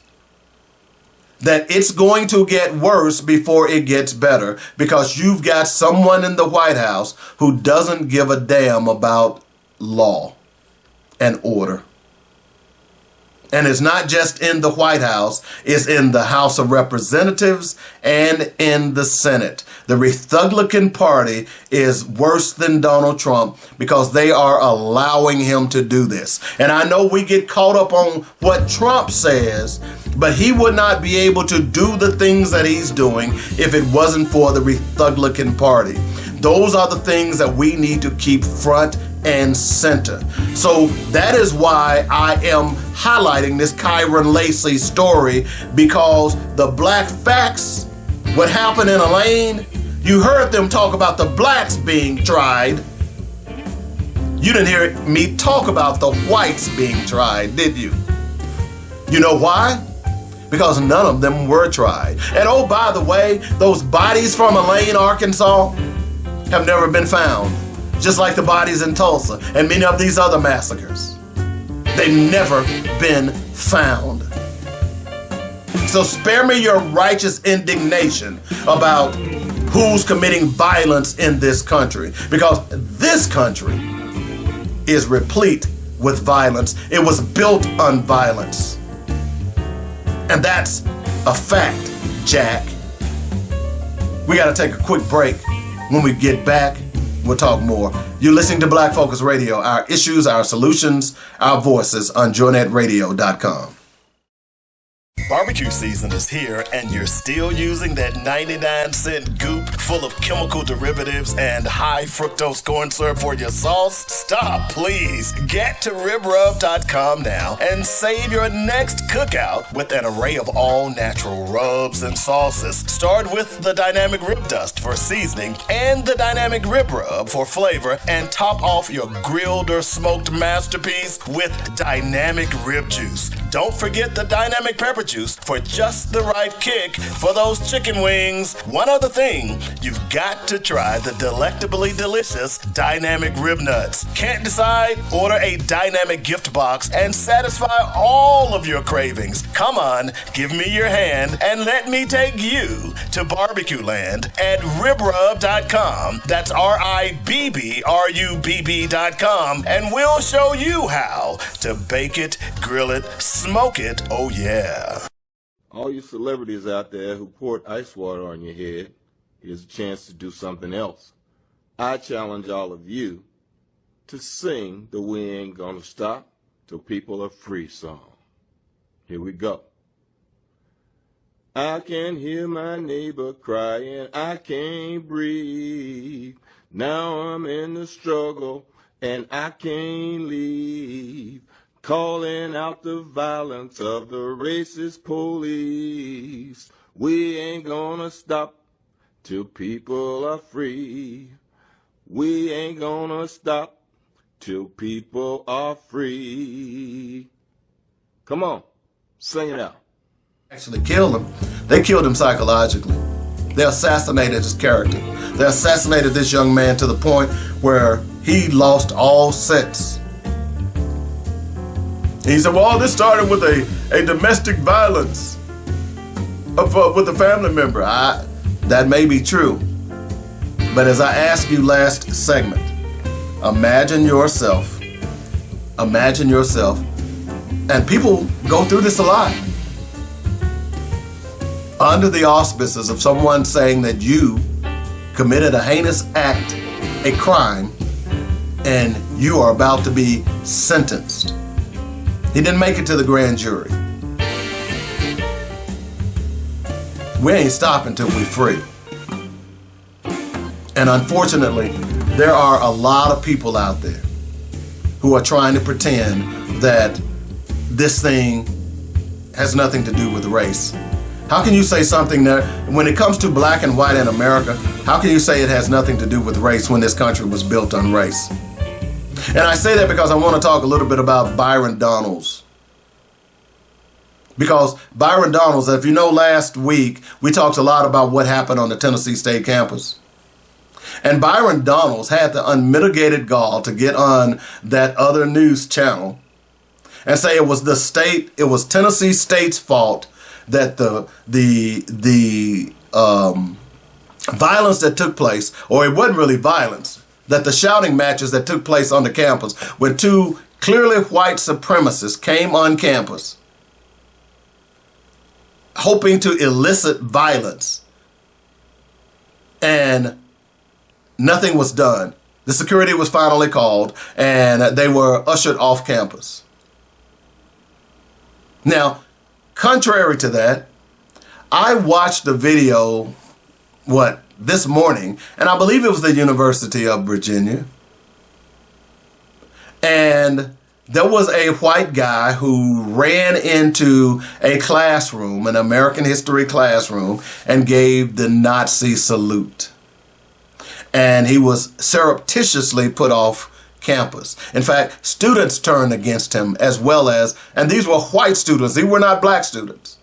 that it's going to get worse before it gets better, because you've got someone in the White House who doesn't give a damn about law and order. And it's not just in the White House, it's in the House of Representatives and in the Senate. The Rethuglican party is worse than Donald Trump because they are allowing him to do this. And I know we get caught up on what Trump says, but he would not be able to do the things that he's doing if it wasn't for the Rethuglican party. Those are the things that we need to keep front and center. So that is why I am highlighting this Kyren Lacy story, because the black facts, what happened in Elaine, you heard them talk about the blacks being tried. You didn't hear me talk about the whites being tried, did you? You know why? Because none of them were tried. And oh, by the way, those bodies from Elaine, Arkansas have never been found. Just like the bodies in Tulsa and many of these other massacres. They've never been found. So spare me your righteous indignation about who's committing violence in this country, because this country is replete with violence. It was built on violence. And that's a fact, Jack. We got to take a quick break. When we get back, we'll talk more. You're listening to Black Focus Radio, our issues, our solutions, our voices on joynetradio.com. Barbecue season is here, and you're still using that 99-cent goop full of chemical derivatives and high fructose corn syrup for your sauce? Stop, please. Get to ribrub.com now and save your next cookout with an array of all-natural rubs and sauces. Start with the Dynamic Rib Dust for seasoning and the Dynamic Rib Rub for flavor, and top off your grilled or smoked masterpiece with Dynamic Rib Juice. Don't forget the Dynamic Pepper Juice for just the right kick for those chicken wings. One other thing, you've got to try the delectably delicious Dynamic Rib Nuts. Can't decide? Order a Dynamic gift box and satisfy all of your cravings. Come on, give me your hand and let me take you to barbecue land at ribrub.com. That's RIBBRUBB.com, and we'll show you how to bake it, grill it, smoke it. Oh yeah. All you celebrities out there who poured ice water on your head, here's a chance to do something else. I challenge all of you to sing the "We Ain't Gonna Stop Till People Are Free" song. Here we go. I can hear my neighbor crying, I can't breathe. Now I'm in the struggle and I can't leave. Calling out the violence of the racist police. We ain't gonna stop till people are free. We ain't gonna stop till people are free. Come on, sing it out. Actually killed him. They killed him psychologically. They assassinated his character. They assassinated this young man to the point where he lost all sense. He said, well, this started with a domestic violence with a family member. That may be true. But as I asked you last segment, imagine yourself, and people go through this a lot, under the auspices of someone saying that you committed a heinous act, a crime, and you are about to be sentenced. He didn't make it to the grand jury. We ain't stopping till we're free. And unfortunately, there are a lot of people out there who are trying to pretend that this thing has nothing to do with race. How can you say something that, when it comes to black and white in America, how can you say it has nothing to do with race when this country was built on race? And I say that because I want to talk a little bit about Byron Donalds. Because Byron Donalds, if you know, last week, we talked a lot about what happened on the Tennessee State campus. And Byron Donalds had the unmitigated gall to get on that other news channel and say it was Tennessee State's fault that the violence that took place, or it wasn't really violence, that the shouting matches that took place on the campus when two clearly white supremacists came on campus hoping to elicit violence, and nothing was done. The security was finally called, and they were ushered off campus. Now, contrary to that, I watched the video, this morning, and I believe it was the University of Virginia. And there was a white guy who ran into a classroom, an American history classroom, and gave the Nazi salute. And he was surreptitiously put off campus. In fact, students turned against him, as well as, and these were white students, these were not black students.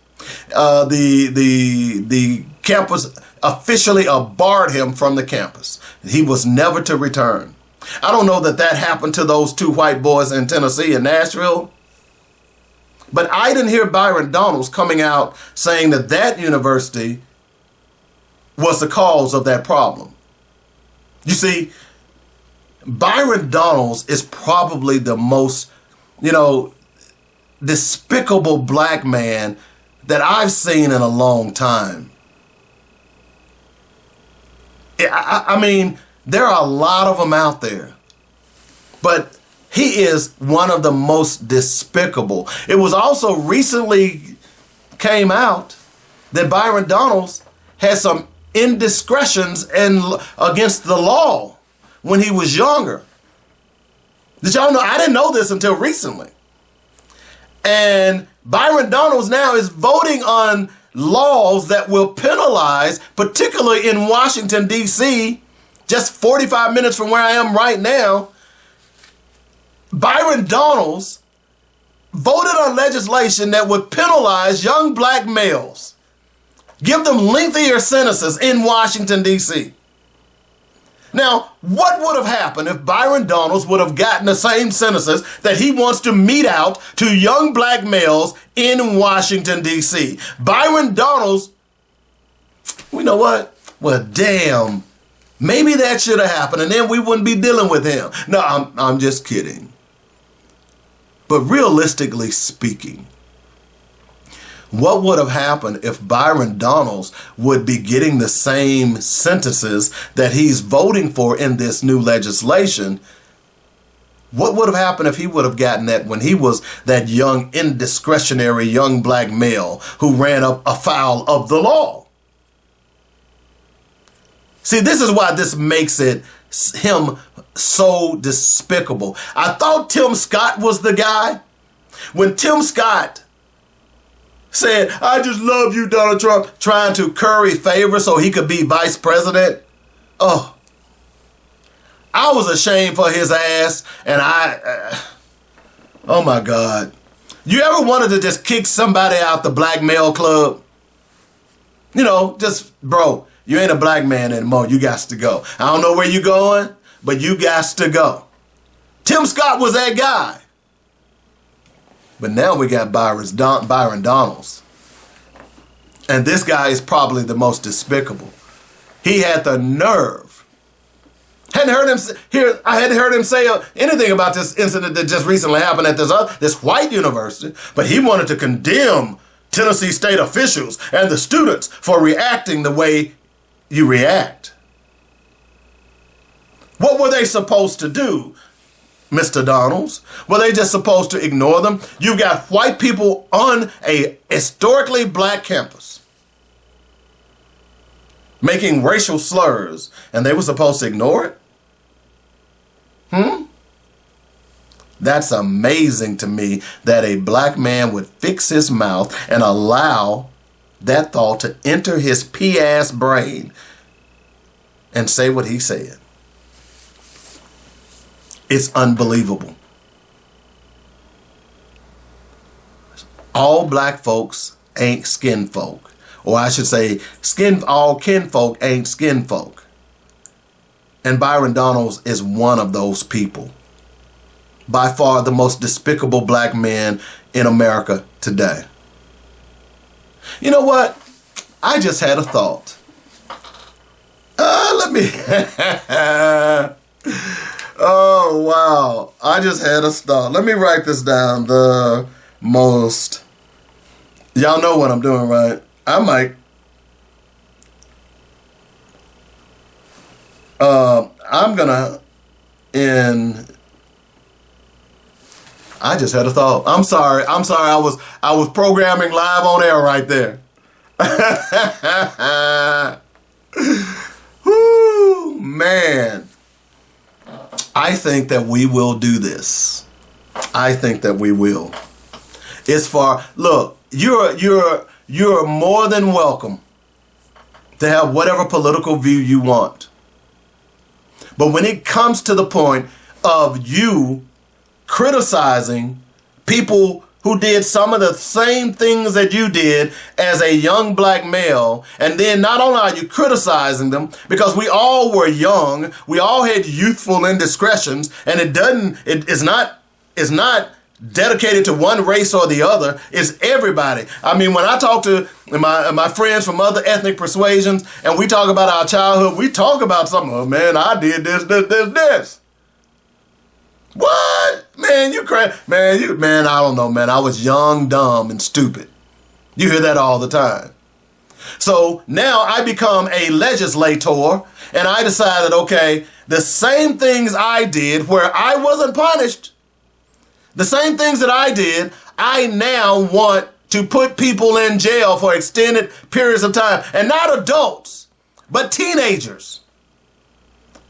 The campus officially barred him from the campus. He was never to return. I don't know that happened to those two white boys in Tennessee and Nashville, but I didn't hear Byron Donalds coming out saying that university was the cause of that problem. You see, Byron Donalds is probably the most, despicable black man that I've seen in a long time. I mean, there are a lot of them out there, but he is one of the most despicable. It was also recently came out that Byron Donalds had some indiscretions against the law when he was younger. Did y'all know? I didn't know this until recently. And Byron Donalds now is voting on laws that will penalize, particularly in Washington, D.C., just 45 minutes from where I am right now. Byron Donalds voted on legislation that would penalize young black males, give them lengthier sentences in Washington, D.C. Now, what would have happened if Byron Donalds would have gotten the same sentences that he wants to mete out to young black males in Washington, D.C.? Byron Donalds, you know what? Well, damn, maybe that should have happened, and then we wouldn't be dealing with him. No, I'm just kidding. But realistically speaking, what would have happened if Byron Donalds would be getting the same sentences that he's voting for in this new legislation? What would have happened if he would have gotten that when he was that young, indiscretionary young black male who ran up afoul of the law? See, this is why this makes him so despicable. I thought Tim Scott was the guy. When Tim Scott said, "I just love you, Donald Trump," trying to curry favor so he could be vice president. Oh, I was ashamed for his ass, and oh my God. You ever wanted to just kick somebody out the black male club? Bro, you ain't a black man anymore. You got to go. I don't know where you going, but you got to go. Tim Scott was that guy. But now we got Byron Donalds. And this guy is probably the most despicable. He had the nerve. I hadn't heard him say anything about this incident that just recently happened at this white university, but he wanted to condemn Tennessee State officials and the students for reacting the way you react. What were they supposed to do? Mr. Donalds? Were they just supposed to ignore them? You've got white people on a historically black campus making racial slurs, and they were supposed to ignore it? That's amazing to me that a black man would fix his mouth and allow that thought to enter his pea-ass brain and say what he said. It's unbelievable. All black folks ain't skin folk. Or I should say, all kin folk ain't skin folk. And Byron Donalds is one of those people. By far the most despicable black man in America today. You know what? I just had a thought. Oh, wow. I just had a thought. Let me write this down. Y'all know what I'm doing, right? I just had a thought. I'm sorry. I was programming live on air right there. Whoo, man. I think that we will do this. I think that we will. Look, you're more than welcome to have whatever political view you want. But when it comes to the point of you criticizing people who did some of the same things that you did as a young black male, and then not only are you criticizing them, because we all were young, we all had youthful indiscretions, and it's not dedicated to one race or the other. It's everybody. I mean, when I talk to my friends from other ethnic persuasions, and we talk about our childhood, we talk about something. Oh man, I did this. What? Man, you crazy. Man, I don't know, man. I was young, dumb, and stupid. You hear that all the time. So now I become a legislator, and I decided, okay, the same things I did where I wasn't punished, the same things that I did, I now want to put people in jail for extended periods of time. And not adults, but teenagers.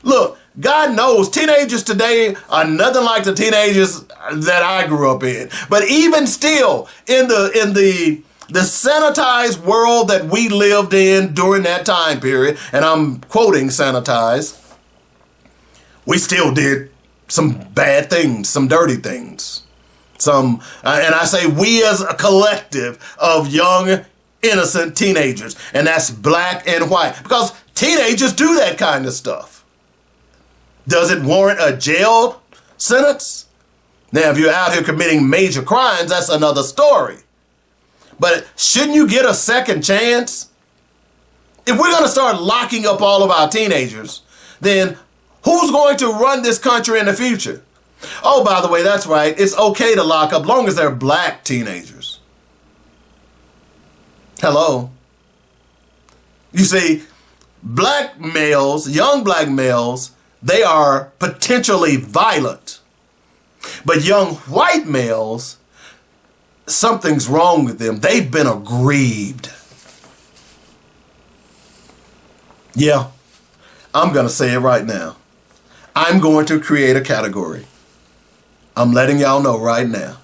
Look, God knows teenagers today are nothing like the teenagers that I grew up in. But even still, in the sanitized world that we lived in during that time period, and I'm quoting sanitized, we still did some bad things, some dirty things. And I say we as a collective of young, innocent teenagers, and that's black and white, because teenagers do that kind of stuff. Does it warrant a jail sentence? Now, if you're out here committing major crimes, that's another story. But shouldn't you get a second chance? If we're going to start locking up all of our teenagers, then who's going to run this country in the future? Oh, by the way, that's right. It's okay to lock up long as they're black teenagers. Hello. You see, black males, young black males, they are potentially violent. But young white males, something's wrong with them. They've been aggrieved. Yeah, I'm going to say it right now. I'm going to create a category. I'm letting y'all know right now.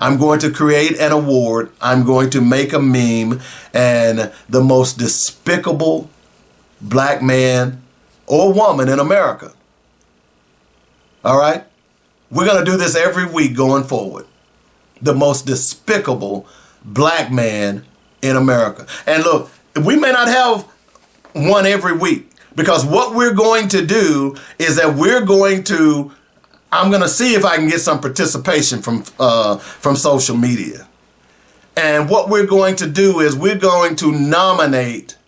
I'm going to create an award. I'm going to make a meme, and the most despicable black man or woman in America. All right? We're going to do this every week going forward. The most despicable black man in America. And look, we may not have one every week, because what we're going to do is that I'm going to see if I can get some participation from social media. And what we're going to do is we're going to nominate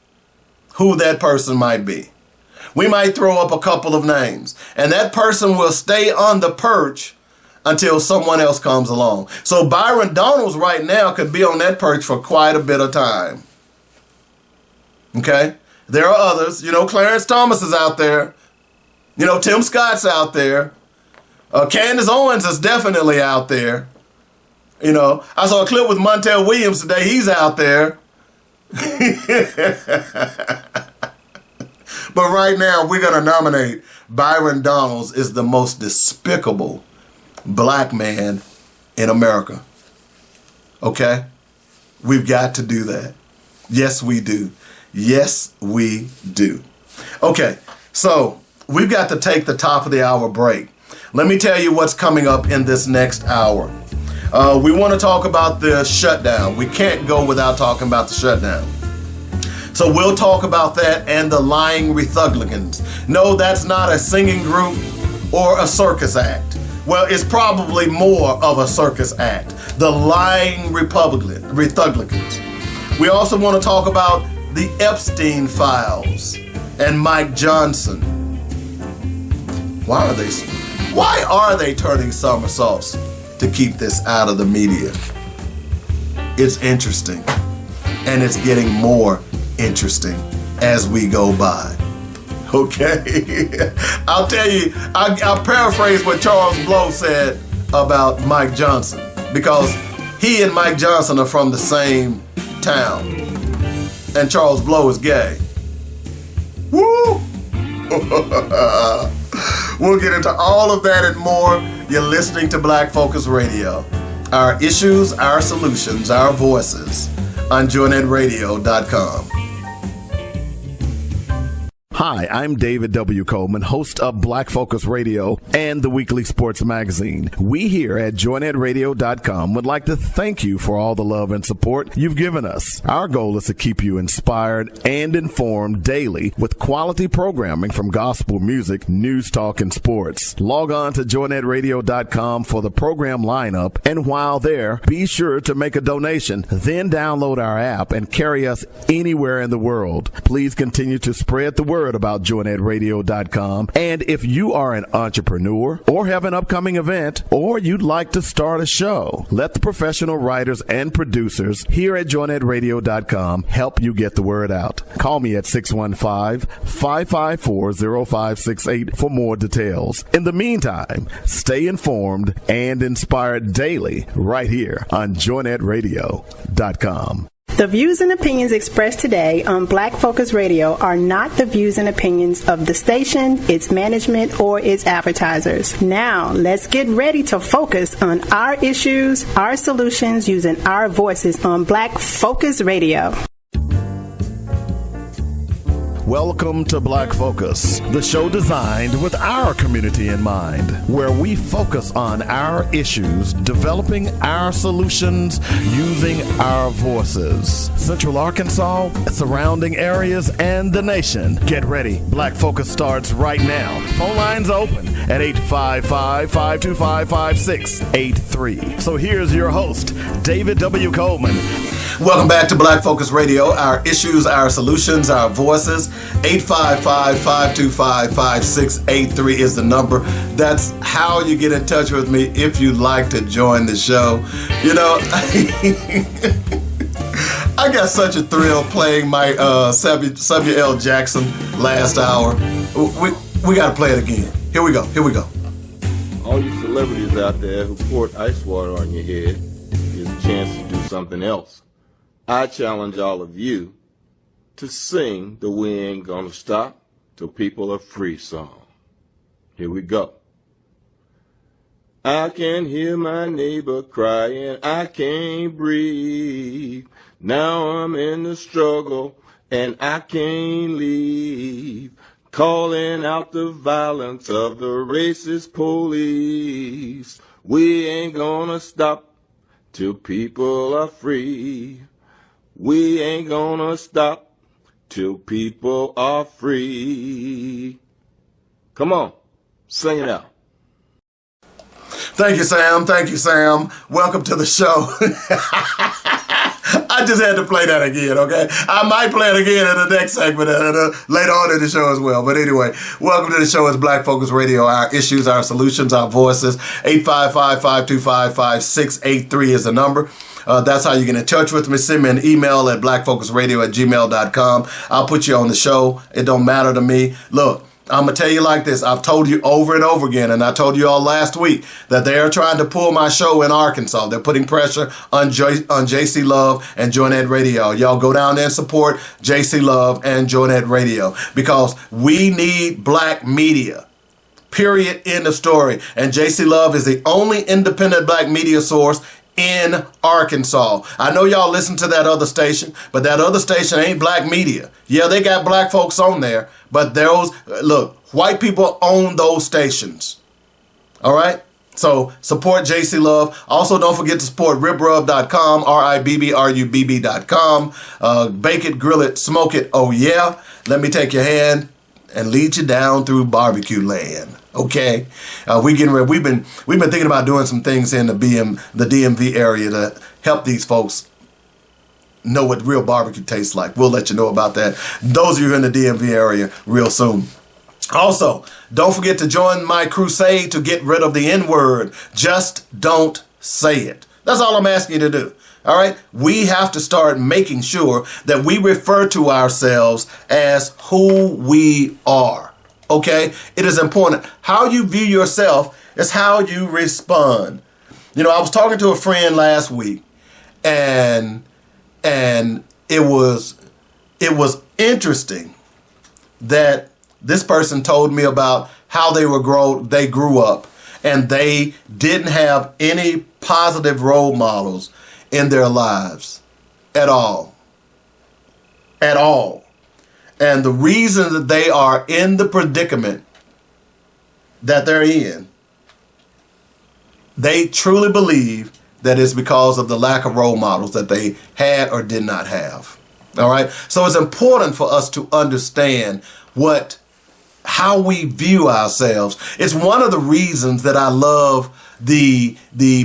who that person might be. We might throw up a couple of names, and that person will stay on the perch until someone else comes along. So Byron Donalds right now could be on that perch for quite a bit of time. Okay? There are others. Clarence Thomas is out there. Tim Scott's out there. Candace Owens is definitely out there. You know, I saw a clip with Montel Williams today. He's out there. But right now, we're going to nominate Byron Donalds as the most despicable black man in America. Okay? We've got to do that. Yes, we do. Yes, we do. Okay, so we've got to take the top of the hour break. Let me tell you what's coming up in this next hour. We want to talk about the shutdown. We can't go without talking about the shutdown. So we'll talk about that and the lying Rethuglicans. No, that's not a singing group or a circus act. Well, it's probably more of a circus act. The lying Rethuglicans. We also want to talk about the Epstein files and Mike Johnson. Why are they turning somersaults to keep this out of the media? It's interesting, and it's getting more interesting as we go by. Okay? I'll tell you, I'll paraphrase what Charles Blow said about Mike Johnson, because he and Mike Johnson are from the same town, and Charles Blow is gay. Woo! We'll get into all of that and more. You're listening to Black Focus Radio. Our issues, our solutions, our voices on joynetradio.com. Hi, I'm David W. Coleman, host of Black Focus Radio and the weekly sports magazine. We here at joynetradio.com would like to thank you for all the love and support you've given us. Our goal is to keep you inspired and informed daily with quality programming from gospel music, news, talk, and sports. Log on to joynetradio.com for the program lineup, and while there, be sure to make a donation. Then download our app and carry us anywhere in the world. Please continue to spread the word about joynetradio.com. And if you are an entrepreneur or have an upcoming event or you'd like to start a show, let the professional writers and producers here at joynetradio.com help you get the word out. Call me at 615-554-0568 for more details. In the meantime, stay informed and inspired daily right here on joynetradio.com. The views and opinions expressed today on Black Focus Radio are not the views and opinions of the station, its management, or its advertisers. Now, let's get ready to focus on our issues, our solutions, using our voices on Black Focus Radio. Welcome to Black Focus, the show designed with our community in mind, where we focus on our issues, developing our solutions, using our voices. Central Arkansas, surrounding areas, and the nation. Get ready. Black Focus starts right now. Phone lines open at 855-525-5683. So here's your host, David W. Coleman. Welcome back to Black Focus Radio. Our issues, our solutions, our voices. 855-525-5683 is the number. That's how you get in touch with me if you'd like to join the show. You know, I got such a thrill playing my Samuel L. Jackson last hour. We got to play it again. Here we go. All you celebrities out there who poured ice water on your head, here's a chance to do something else. I challenge all of you to sing the "We Ain't Gonna Stop Till People Are Free" song. Here we go. I can hear my neighbor crying, I can't breathe. Now I'm in the struggle and I can't leave. Calling out the violence of the racist police. We ain't gonna stop till people are free. We ain't gonna stop till people are free. Come on, sing it out. Thank you, Sam. Welcome to the show. I just had to play that again, okay? I might play it again in the next segment later on in the show as well. But anyway, welcome to the show. It's Black Focus Radio. Our issues, our solutions, our voices. 855-525-5683 is the number. That's how you get in touch with me. Send me an email at blackfocusradio@gmail.com. I'll put you on the show. It don't matter to me. Look, I'm going to tell you like this. I've told you over and over again, and I told you all last week, that they are trying to pull my show in Arkansas. They're putting pressure on JC Love and Join Ed Radio. Y'all go down there and support JC Love and Join Ed Radio, because we need black media. Period. End of story. And JC Love is the only independent black media source in Arkansas. I know y'all listen to that other station, but that other station ain't black media. Yeah, they got black folks on there, but look, white people own those stations. All right? So support JC Love. Also, don't forget to support ribrub.com, RIBBRUBB.com. Bake it, grill it, smoke it. Oh yeah. Let me take your hand and lead you down through barbecue land. Okay, we've been thinking about doing some things in the DMV area to help these folks know what real barbecue tastes like. We'll let you know about that. Those of you in the DMV area real soon. Also, don't forget to join my crusade to get rid of the N-word. Just don't say it. That's all I'm asking you to do. All right, we have to start making sure that we refer to ourselves as who we are. Okay, it is important. How you view yourself is how you respond. You know, I was talking to a friend last week, and it was interesting that this person told me about how they grew up, and they didn't have any positive role models in their lives at all. At all. And the reason that they are in the predicament that they're in, they truly believe that it's because of the lack of role models that they had or did not have. All right. So it's important for us to understand how we view ourselves. It's one of the reasons that I love the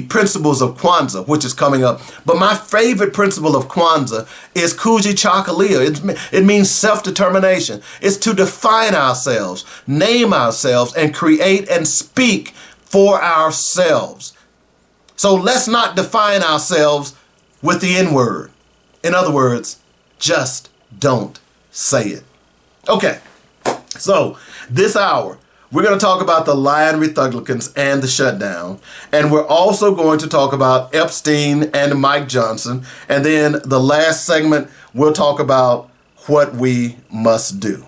principles of Kwanzaa, which is coming up. But my favorite principle of Kwanzaa is Kuji Chakalia. It means self-determination. It's to define ourselves, name ourselves, and create and speak for ourselves. So let's not define ourselves with the N-word. In other words, just don't say it. Okay, so this hour, we're going to talk about the lying Rethuglicans and the shutdown. And we're also going to talk about Epstein and Mike Johnson. And then the last segment, we'll talk about what we must do.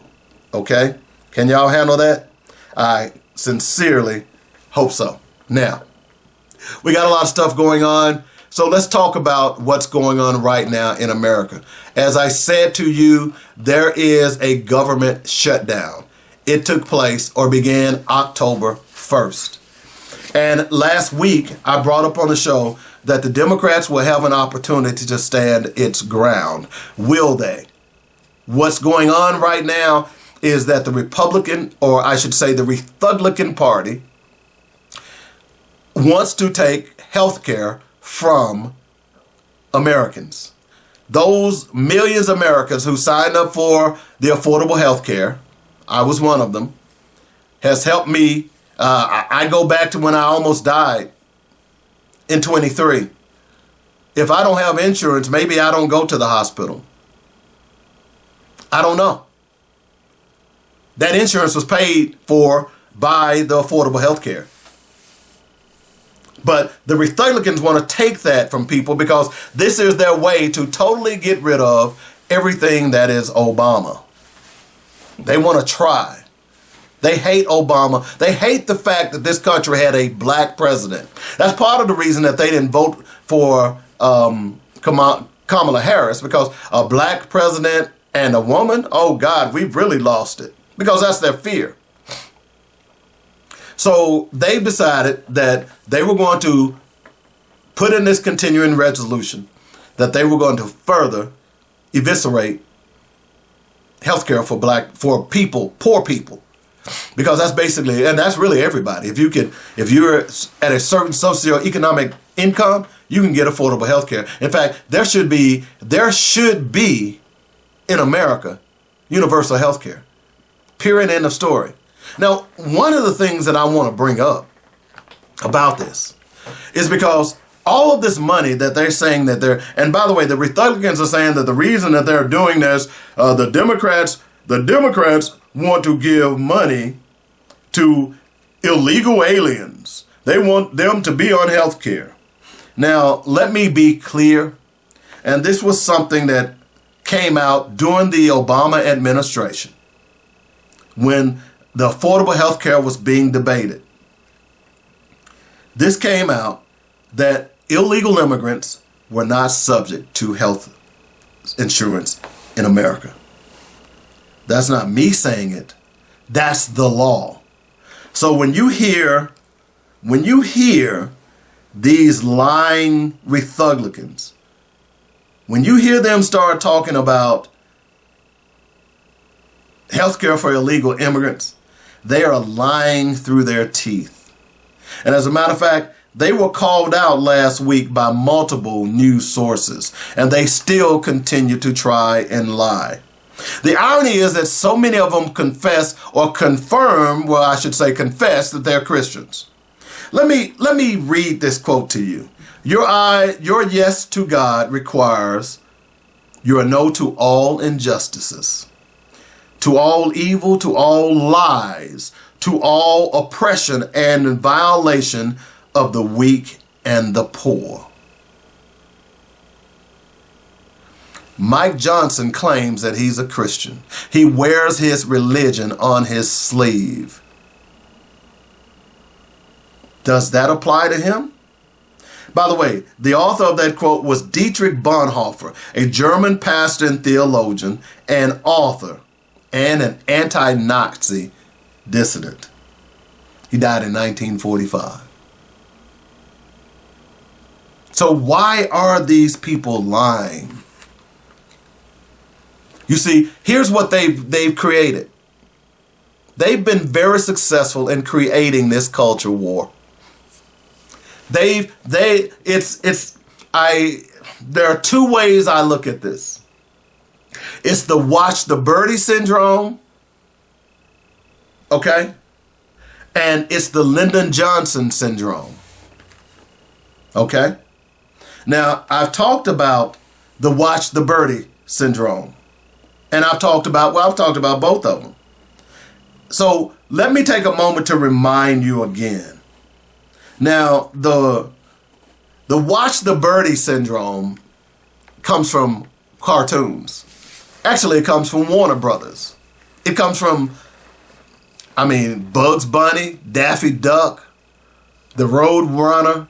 Okay? Can y'all handle that? I sincerely hope so. Now, we got a lot of stuff going on. So let's talk about what's going on right now in America. As I said to you, there is a government shutdown. It took place or began October 1st. And last week, I brought up on the show that the Democrats will have an opportunity to stand its ground. Will they? What's going on right now is that the Republican, or I should say the Rethuglican Party, wants to take health care from Americans. Those millions of Americans who signed up for the affordable health care, I was one of them, has helped me. I go back to when I almost died in 23. If I don't have insurance, maybe I don't go to the hospital. I don't know. That insurance was paid for by the affordable health care. But the Rethuglicans want to take that from people because this is their way to totally get rid of everything that is Obama. They want to try. They hate Obama. They hate the fact that this country had a black president. That's part of the reason that they didn't vote for Kamala Harris, because a black president and a woman, oh God, we've really lost it, because that's their fear. So they've decided that they were going to put in this continuing resolution that they were going to further eviscerate healthcare for people, poor people, because that's basically, and that's really everybody. If you're at a certain socioeconomic income, you can get affordable healthcare. In fact, there should be in America universal healthcare. Period. End of story. Now, one of the things that I want to bring up about this is because all of this money that they're saying that and by the way, the Rethuglicans are saying that the reason that they're doing this, the Democrats want to give money to illegal aliens. They want them to be on health care. Now, let me be clear, and this was something that came out during the Obama administration when the affordable health care was being debated. This came out that illegal immigrants were not subject to health insurance in America. That's not me saying it. That's the law. So when you hear these lying Rethuglicans, when you hear them start talking about healthcare for illegal immigrants, they are lying through their teeth. And as a matter of fact, they were called out last week by multiple news sources, and they still continue to try and lie. The irony is that so many of them confess or confirm, well, I should say confess, that they're Christians. Let me read this quote to you. Your yes to God requires your no to all injustices, to all evil, to all lies, to all oppression and violation of the weak and the poor. Mike Johnson claims that he's a Christian. He wears his religion on his sleeve. Does that apply to him? By the way, the author of that quote was Dietrich Bonhoeffer, a German pastor and theologian, and author, and an anti-Nazi dissident. He died in 1945. So why are these people lying? You see, here's what they've created. They've been very successful in creating this culture war. There are two ways I look at this. It's the watch the birdie syndrome, okay? And it's the Lyndon Johnson syndrome, okay? Now, I've talked about the watch the birdie syndrome. And I've talked about both of them. So let me take a moment to remind you again. Now, the watch the birdie syndrome comes from cartoons. Actually, it comes from Warner Brothers. It comes from, Bugs Bunny, Daffy Duck, The Road Runner,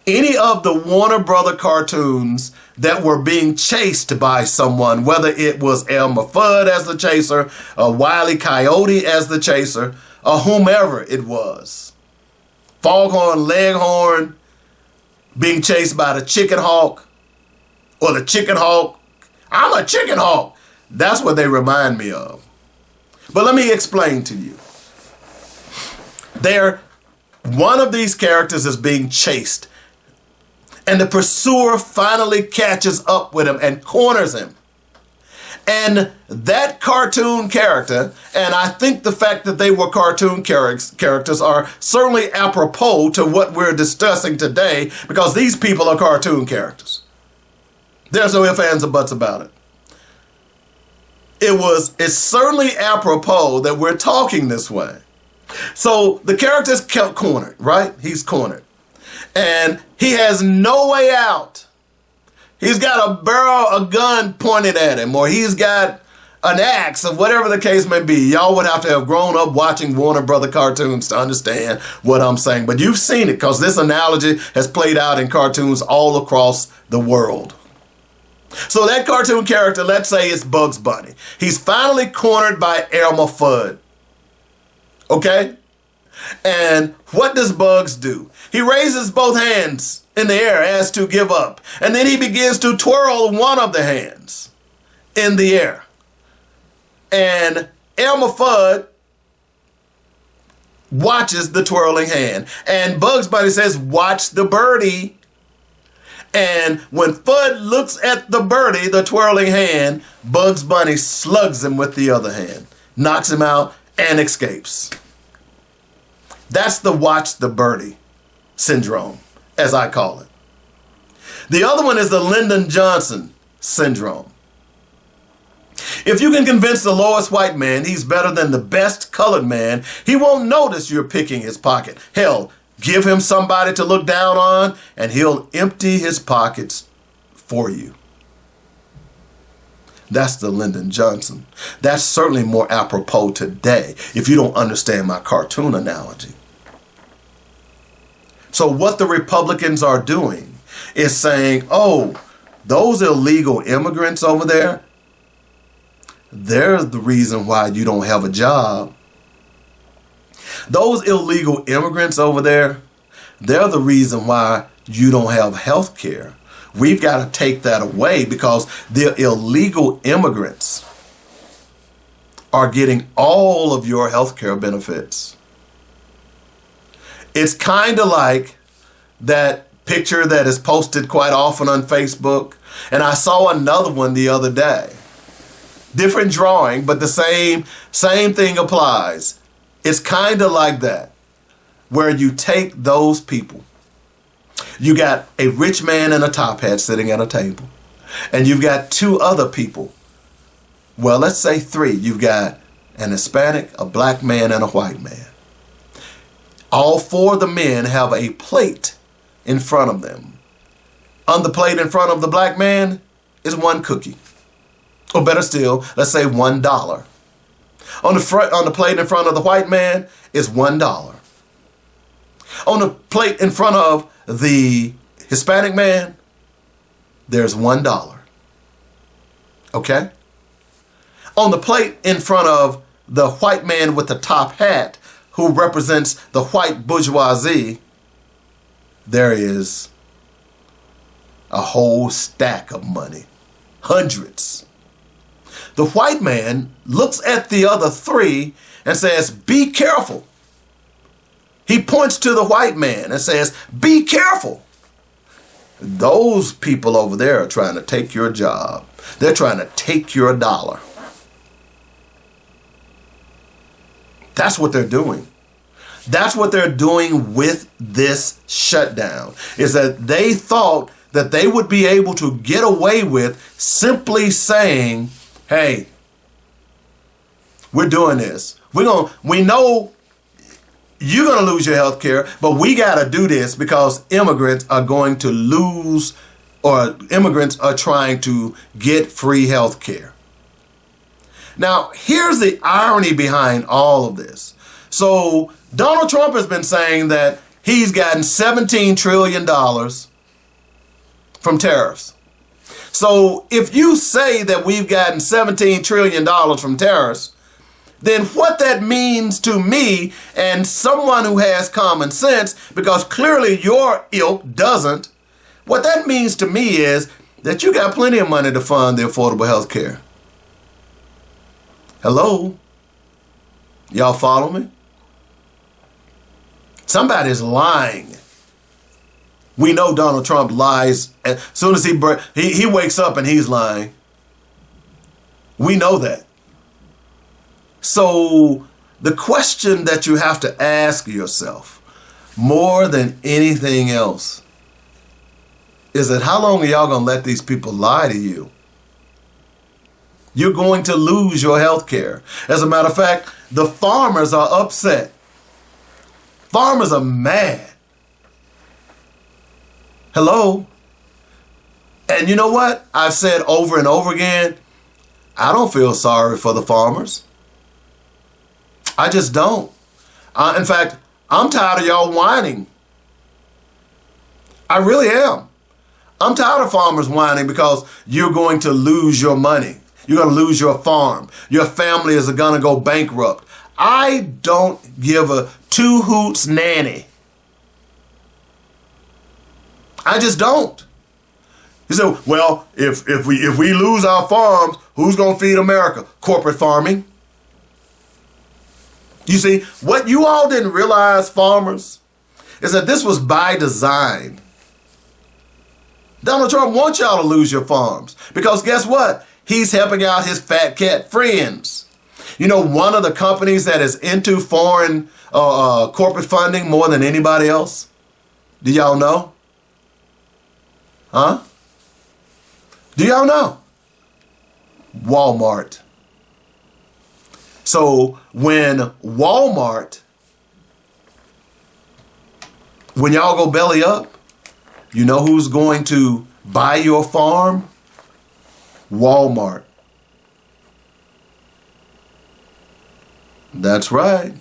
any of the Warner Brother cartoons that were being chased by someone, whether it was Elmer Fudd as the chaser, or Wile E. Coyote as the chaser, or whomever it was. Foghorn Leghorn being chased by the chicken hawk, or the chicken hawk. I'm a chicken hawk. That's what they remind me of. But let me explain to you. One of these characters is being chased, and the pursuer finally catches up with him and corners him. And that cartoon character, and I think the fact that they were cartoon characters are certainly apropos to what we're discussing today, because these people are cartoon characters. There's no ifs, ands, or buts about it. It's certainly apropos that we're talking this way. So the character's cornered, right? He's cornered. And he has no way out. He's got a gun pointed at him, or he's got an axe, or whatever the case may be. Y'all would have to have grown up watching Warner Brother cartoons to understand what I'm saying. But you've seen it, because this analogy has played out in cartoons all across the world. So that cartoon character, let's say it's Bugs Bunny. He's finally cornered by Elmer Fudd. Okay? And what does Bugs do? He raises both hands in the air as to give up. And then he begins to twirl one of the hands in the air. And Elmer Fudd watches the twirling hand. And Bugs Bunny says, "Watch the birdie." And when Fudd looks at the birdie, the twirling hand, Bugs Bunny slugs him with the other hand, knocks him out, and escapes. That's the watch the birdie syndrome, as I call it. The other one is the Lyndon Johnson syndrome. If you can convince the lowest white man he's better than the best colored man, he won't notice you're picking his pocket. Hell, give him somebody to look down on, and he'll empty his pockets for you. That's the Lyndon Johnson. That's certainly more apropos today, if you don't understand my cartoon analogy. So what the Republicans are doing is saying, oh, those illegal immigrants over there, they're the reason why you don't have a job. Those illegal immigrants over there, they're the reason why you don't have health care. We've got to take that away because the illegal immigrants are getting all of your health care benefits. It's kind of like that picture that is posted quite often on Facebook. And I saw another one the other day. Different drawing, but the same thing applies. It's kind of like that, where you take those people. You got a rich man in a top hat sitting at a table, and you've got two other people. Well, let's say three. You've got an Hispanic, a black man, and a white man. All four of the men have a plate in front of them. On the plate in front of the black man is one cookie. Or better still, let's say $1. On the plate in front of the white man is $1. On the plate in front of the Hispanic man, there's $1. Okay? On the plate in front of the white man with the top hat, who represents the white bourgeoisie, there is a whole stack of money. Hundreds. The white man looks at the other three and says, be careful. He points to the white man and says, be careful. Those people over there are trying to take your job. They're trying to take your dollar. That's what they're doing. That's what they're doing with this shutdown, is that they thought that they would be able to get away with simply saying, hey, we're doing this. We know you're going to lose your health care, but we got to do this because immigrants are going to lose, or immigrants are trying to get free health care. Now, here's the irony behind all of this. So Donald Trump has been saying that he's gotten $17 trillion from tariffs. So if you say that we've gotten $17 trillion from tariffs, then what that means to me and someone who has common sense, because clearly your ilk doesn't, what that means to me is that you got plenty of money to fund the affordable health care. Hello? Y'all follow me? Somebody's lying. We know Donald Trump lies as soon as he wakes up and he's lying. We know that. So the question that you have to ask yourself more than anything else is that how long are y'all going to let these people lie to you? You're going to lose your health care. As a matter of fact, the farmers are upset. Farmers are mad. Hello? And you know what? I've said over and over again, I don't feel sorry for the farmers. I just don't. In fact, I'm tired of y'all whining. I really am. I'm tired of farmers whining because you're going to lose your money. You're going to lose your farm. Your family is going to go bankrupt. I don't give a two hoots nanny. I just don't. You say, well, if we lose our farms, who's going to feed America? Corporate farming. You see, what you all didn't realize, farmers, is that this was by design. Donald Trump wants y'all to lose your farms because guess what? He's helping out his fat cat friends. You know, one of the companies that is into foreign corporate funding more than anybody else? Do y'all know? Huh? Do y'all know? Walmart. So when Walmart, when y'all go belly up, you know who's going to buy your farm? Walmart. That's right.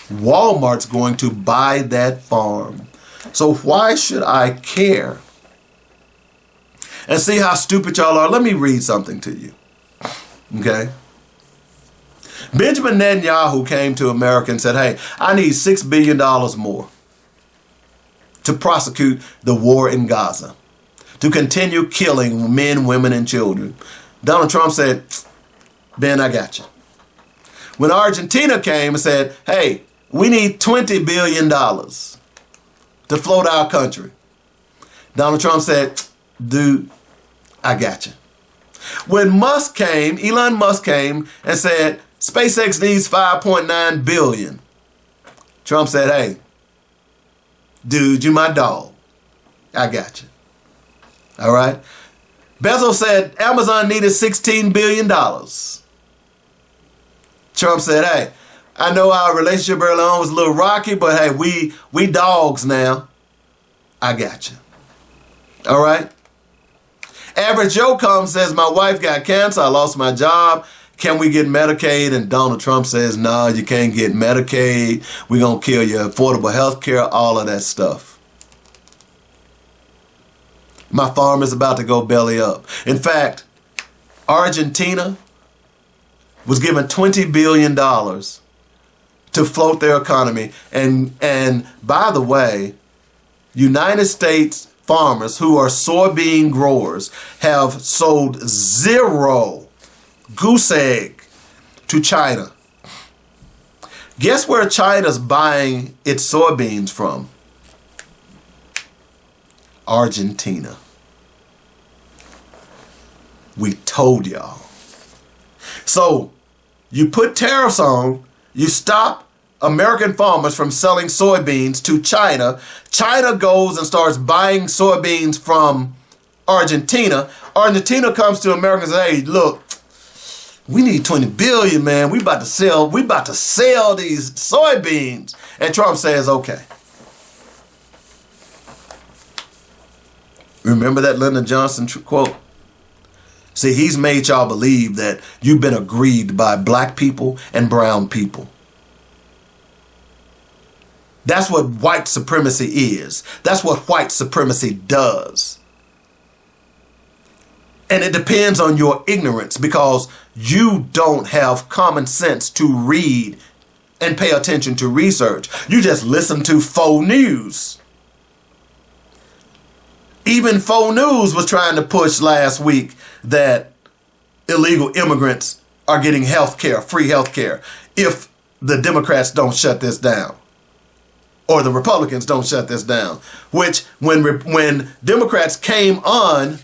Walmart's going to buy that farm. So why should I care? And see how stupid y'all are? Let me read something to you. Okay? Benjamin Netanyahu came to America and said, hey, I need $6 billion more to prosecute the war in Gaza, to continue killing men, women, and children. Donald Trump said, Ben, I got you. When Argentina came and said, hey, we need $20 billion to float our country, Donald Trump said, dude, I got you. When Elon Musk came and said, SpaceX needs $5.9 billion, Trump said, hey, dude, you my dog. I got you. All right? Bezos said Amazon needed $16 billion. Trump said, hey, I know our relationship early on was a little rocky, but hey, we dogs now. I got you. All right? Average Joe comes, says, my wife got cancer. I lost my job. Can we get Medicaid? And Donald Trump says, no, you can't get Medicaid. We're going to kill your affordable health care, all of that stuff. My farm is about to go belly up. In fact, Argentina was given $20 billion to float their economy. And by the way, United States farmers who are soybean growers have sold 0 goose egg to China. Guess where China's buying its soybeans from? Argentina. We told y'all. So you put tariffs on, you stop American farmers from selling soybeans to China. China goes and starts buying soybeans from Argentina. Argentina comes to America and says, hey, look, we need 20 billion, man. We about to sell these soybeans. And Trump says, okay. Remember that Lyndon Johnson quote? See, he's made y'all believe that you've been aggrieved by black people and brown people. That's what white supremacy is. That's what white supremacy does. And it depends on your ignorance because you don't have common sense to read and pay attention to research. You just listen to faux news. Even faux news was trying to push last week that illegal immigrants are getting health care, free health care, if the Democrats don't shut this down. Or the Republicans don't shut this down. Which, when Democrats came on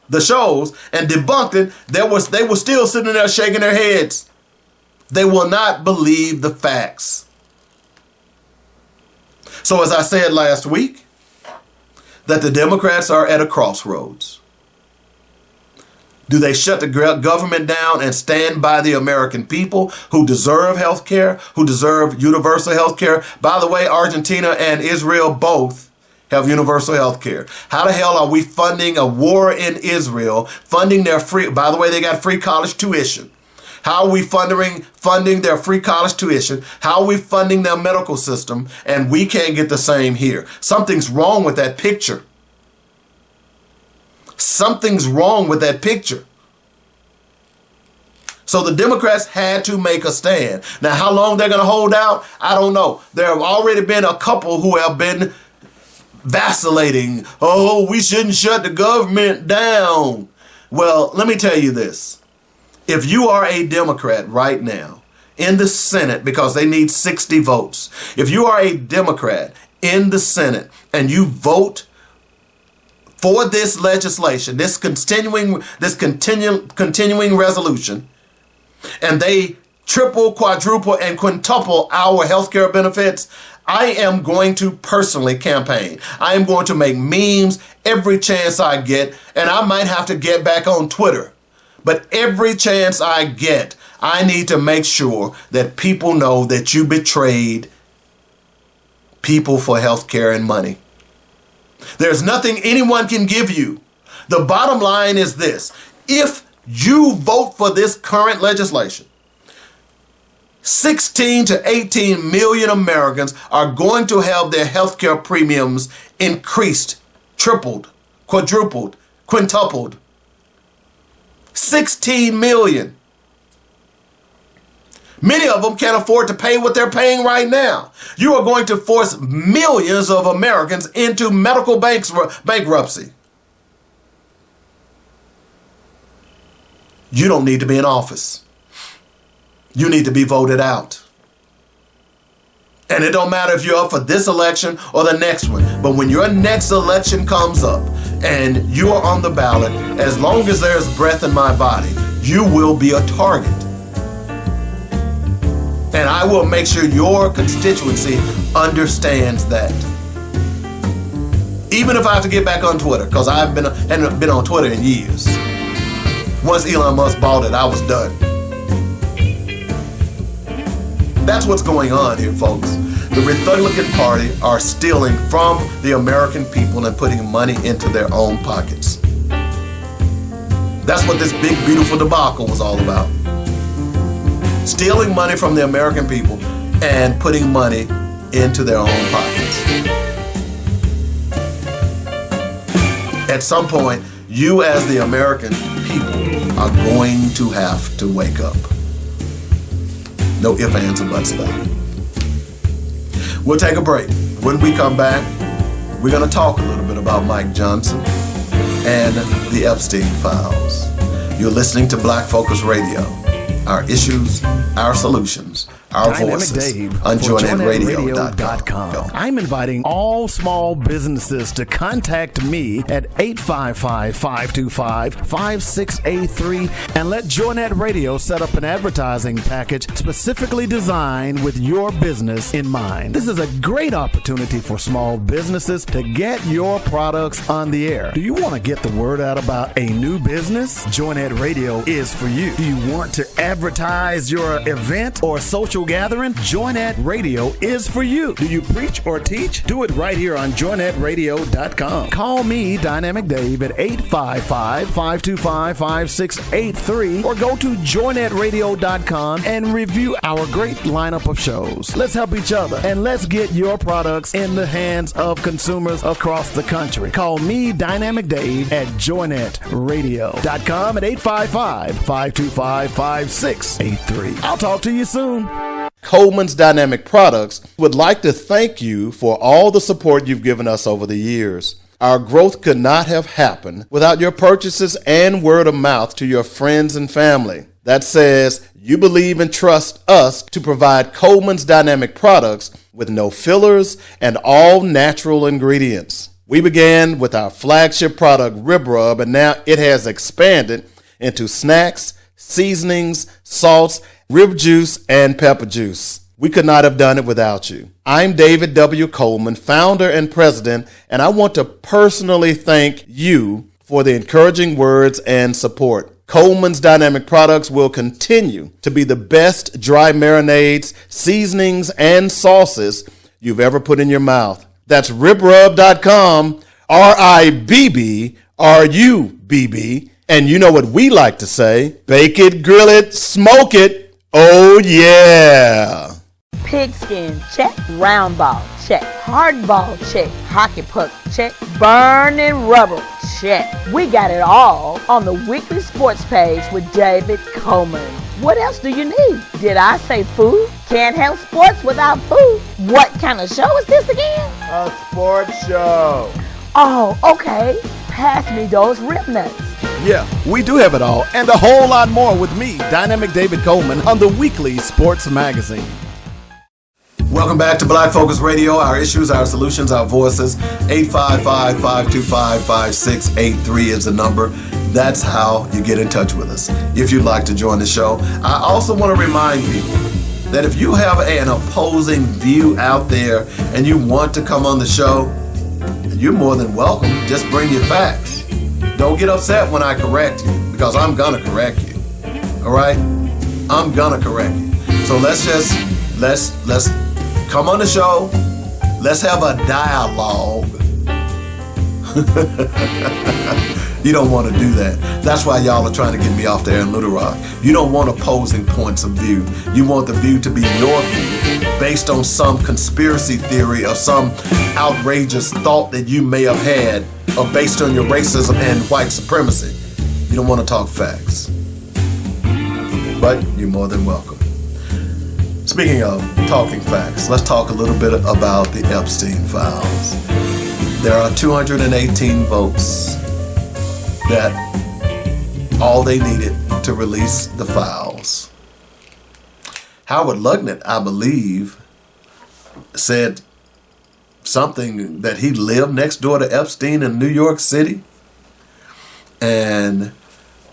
the shows and debunked it, they were still sitting there shaking their heads. They will not believe the facts. So as I said last week, that the Democrats are at a crossroads. Do they shut the government down and stand by the American people who deserve health care, who deserve universal health care? By the way, Argentina and Israel both have universal health care. How the hell are we funding a war in Israel, funding their free, by the way, they got free college tuition. How are we funding their free college tuition? How are we funding their medical system? And we can't get the same here. Something's wrong with that picture. Something's wrong with that picture. So the Democrats had to make a stand. Now, how long they're going to hold out, I don't know. There have already been a couple who have been vacillating. Oh, we shouldn't shut the government down. Well, let me tell you this. If you are a Democrat right now in the Senate, because they need 60 votes, if you are a Democrat in the Senate and you vote for this legislation, this continuing resolution, and they triple, quadruple, and quintuple our health care benefits, I am going to personally campaign. I am going to make memes every chance I get, and I might have to get back on Twitter. But every chance I get, I need to make sure that people know that you betrayed people for health care and money. There's nothing anyone can give you. The bottom line is this. If you vote for this current legislation, 16 to 18 million Americans are going to have their health care premiums increased, tripled, quadrupled, quintupled. 16 million. Many of them can't afford to pay what they're paying right now. You are going to force millions of Americans into medical bankruptcy. You don't need to be in office. You need to be voted out. And it don't matter if you're up for this election or the next one. But when your next election comes up and you are on the ballot, as long as there's breath in my body, you will be a target. And I will make sure your constituency understands that. Even if I have to get back on Twitter, because I haven't been on Twitter in years. Once Elon Musk bought it, I was done. That's what's going on here, folks. The Rethuglican Party are stealing from the American people and putting money into their own pockets. That's what this big, beautiful debacle was all about. Stealing money from the American people and putting money into their own pockets. At some point, you as the American people are going to have to wake up. No ifs, ands, and buts about it. We'll take a break. When we come back, we're going to talk a little bit about Mike Johnson and the Epstein files. You're listening to Black Focus Radio. Our issues, our solutions, our voices on joinnetradio.com. I'm inviting all small businesses to contact me at 855-525-5683 and let Joynet Radio set up an advertising package specifically designed with your business in mind. This is a great opportunity for small businesses to get your products on the air. Do you want to get the word out about a new business? Joynet Radio is for you. Do you want to advertise your event or social gathering? Joynet Radio is for you. Do you preach or teach? Do it right here on joynetradio.com. Call me, Dynamic Dave, at 855-525-5683 or go to joynetradio.com and review our great lineup of shows. Let's help each other and let's get your products in the hands of consumers across the country. Call me, Dynamic Dave, at joynetradio.com at 855-525-5683. I'll talk to you soon. Coleman's Dynamic Products would like to thank you for all the support you've given us over the years. Our growth could not have happened without your purchases and word of mouth to your friends and family. That says you believe and trust us to provide Coleman's Dynamic Products with no fillers and all natural ingredients. We began with our flagship product, Rib Rub, and now it has expanded into snacks, seasonings, salts, rib juice, and pepper juice. We could not have done it without you. I'm David W. Coleman, founder and president, and I want to personally thank you for the encouraging words and support. Coleman's Dynamic Products will continue to be the best dry marinades, seasonings, and sauces you've ever put in your mouth. That's ribrub.com, RIBBRUBB. And you know what we like to say, bake it, grill it, smoke it. Oh, yeah. Pigskin, check. Round ball, check. Hard ball, check. Hockey puck, check. Burning rubber, check. We got it all on the weekly sports page with David Coleman. What else do you need? Did I say food? Can't have sports without food. What kind of show is this again? A sports show. Oh, okay. Pass me those rib nuts. Yeah, we do have it all and a whole lot more with me, Dynamic David Coleman, on the weekly sports magazine. Welcome back to Black Focus Radio. Our issues, our solutions, our voices. 855-525-5683 is the number. That's how you get in touch with us if you'd like to join the show. I also want to remind people that if you have an opposing view out there and you want to come on the show, you're more than welcome. Just bring your facts. Don't get upset when I correct you, because I'm gonna correct you. All right? I'm gonna correct you. So let's come on the show. Let's have a dialogue. You don't want to do that. That's why y'all are trying to get me off there in Little Rock. You don't want opposing points of view. You want the view to be your view, based on some conspiracy theory or some outrageous thought that you may have had, or based on your racism and white supremacy. You don't want to talk facts. But you're more than welcome. Speaking of talking facts, let's talk a little bit about the Epstein files. There are 218 votes that all they needed to release the files. Howard Lugnet, I believe, said something that he lived next door to Epstein in New York City. And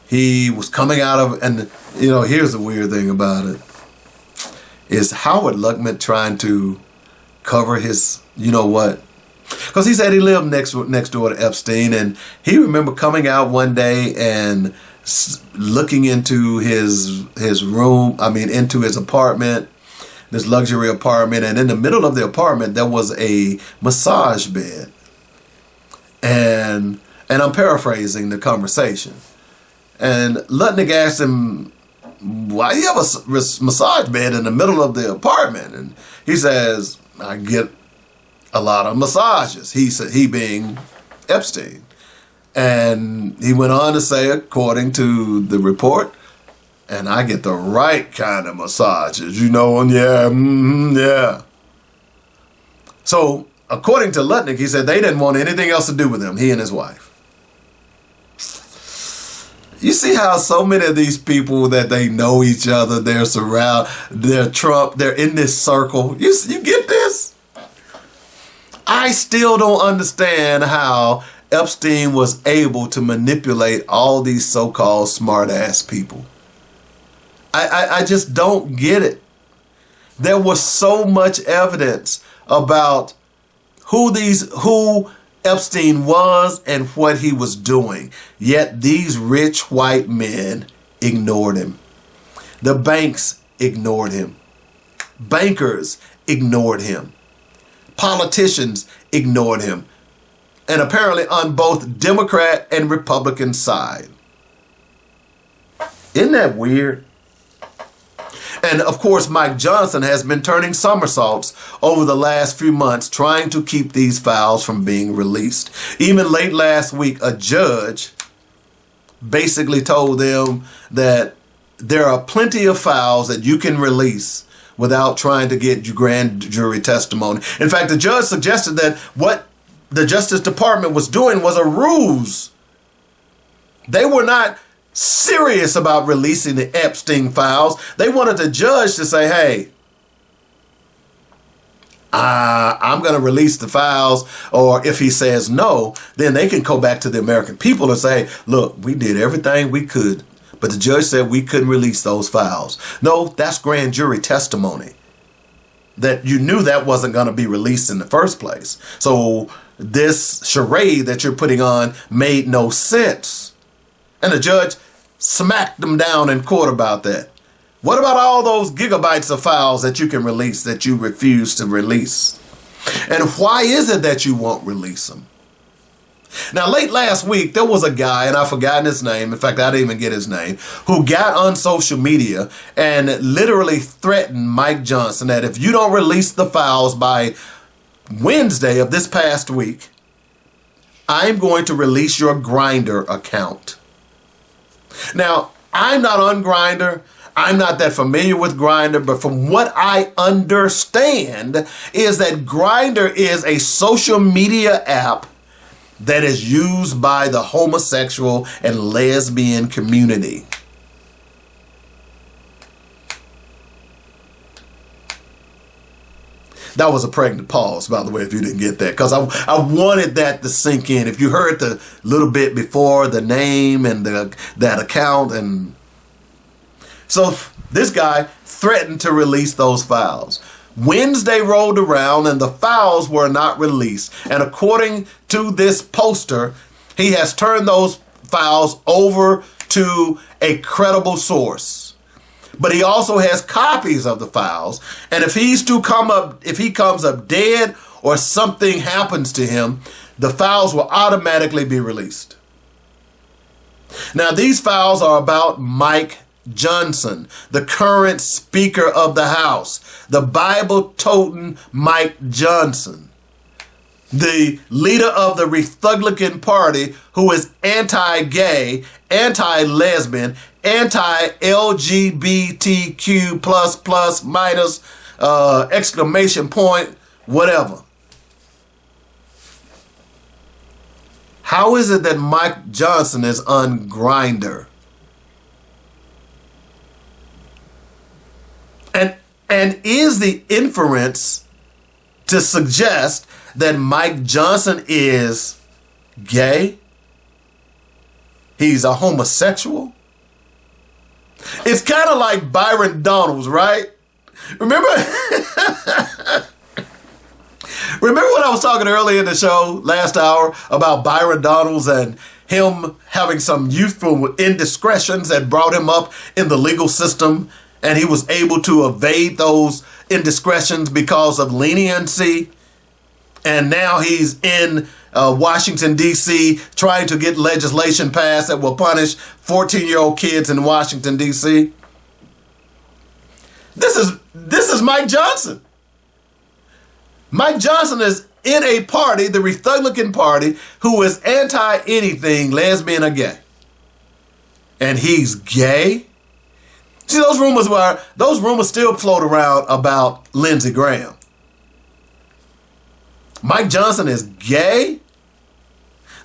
he was coming out of, and you know, here's the weird thing about it, is Howard Lugnet trying to cover his, you know what? Because he said he lived next door to Epstein, and he remembered coming out one day and looking into his room, into his apartment, this luxury apartment, and in the middle of the apartment there was a massage bed. And I'm paraphrasing the conversation. And Lutnick asked him, why do you have a massage bed in the middle of the apartment? And he says, I get a lot of massages. He said, he being Epstein. And he went on to say, according to the report, and I get the right kind of massages, you know, and yeah. So, according to Lutnick, he said they didn't want anything else to do with him, he and his wife. You see how so many of these people that they know each other, they're Trump, they're in this circle. You get this? I still don't understand how Epstein was able to manipulate all these so-called smart-ass people. I just don't get it. There was so much evidence about who Epstein was and what he was doing, yet these rich white men ignored him. The banks ignored him. Bankers ignored him. Politicians ignored him. And apparently on both Democrat and Republican side. Isn't that weird? And of course, Mike Johnson has been turning somersaults over the last few months trying to keep these files from being released. Even late last week, a judge basically told them that there are plenty of files that you can release without trying to get grand jury testimony. In fact, the judge suggested that what the Justice Department was doing was a ruse. They were not serious about releasing the Epstein files. They wanted the judge to say, hey, I'm going to release the files, or if he says no, then they can go back to the American people and say, look, we did everything we could, but the judge said we couldn't release those files. No, that's grand jury testimony. That you knew that wasn't going to be released in the first place. So this charade that you're putting on made no sense. And the judge smacked them down in court about that. What about all those gigabytes of files that you can release that you refuse to release? And why is it that you won't release them? Now, late last week, there was a guy, and I've forgotten his name. In fact, I didn't even get his name, who got on social media and literally threatened Mike Johnson that if you don't release the files by Wednesday of this past week, I'm going to release your Grindr account. Now, I'm not on Grindr. I'm not that familiar with Grindr, but from what I understand is that Grindr is a social media app that is used by the homosexual and lesbian community. That was a pregnant pause, by the way, if you didn't get that, because I wanted that to sink in. If you heard the little bit before, the name and that account, and So this guy threatened to release those files. Wednesday rolled around and the files were not released. And according to this poster, he has turned those files over to a credible source. But he also has copies of the files. And if he comes up dead or something happens to him, the files will automatically be released. Now, these files are about Mike Johnson, the current Speaker of the House, the Bible-toting Mike Johnson, the leader of the Rethuglican party, who is anti-gay, anti-lesbian, anti-LGBTQ plus minus exclamation point, whatever. How is it that Mike Johnson is on Grindr? And is the inference to suggest that Mike Johnson is gay? He's a homosexual? It's kind of like Byron Donalds, right? Remember? Remember when I was talking earlier in the show last hour about Byron Donalds and him having some youthful indiscretions that brought him up in the legal system, and he was able to evade those indiscretions because of leniency? And now he's in Washington, D.C., trying to get legislation passed that will punish 14-year-old kids in Washington, D.C. This is Mike Johnson. Mike Johnson is in a party, the Rethuglican party, who is anti-anything lesbian or gay. And he's gay? See, those rumors still float around about Lindsey Graham. Mike Johnson is gay?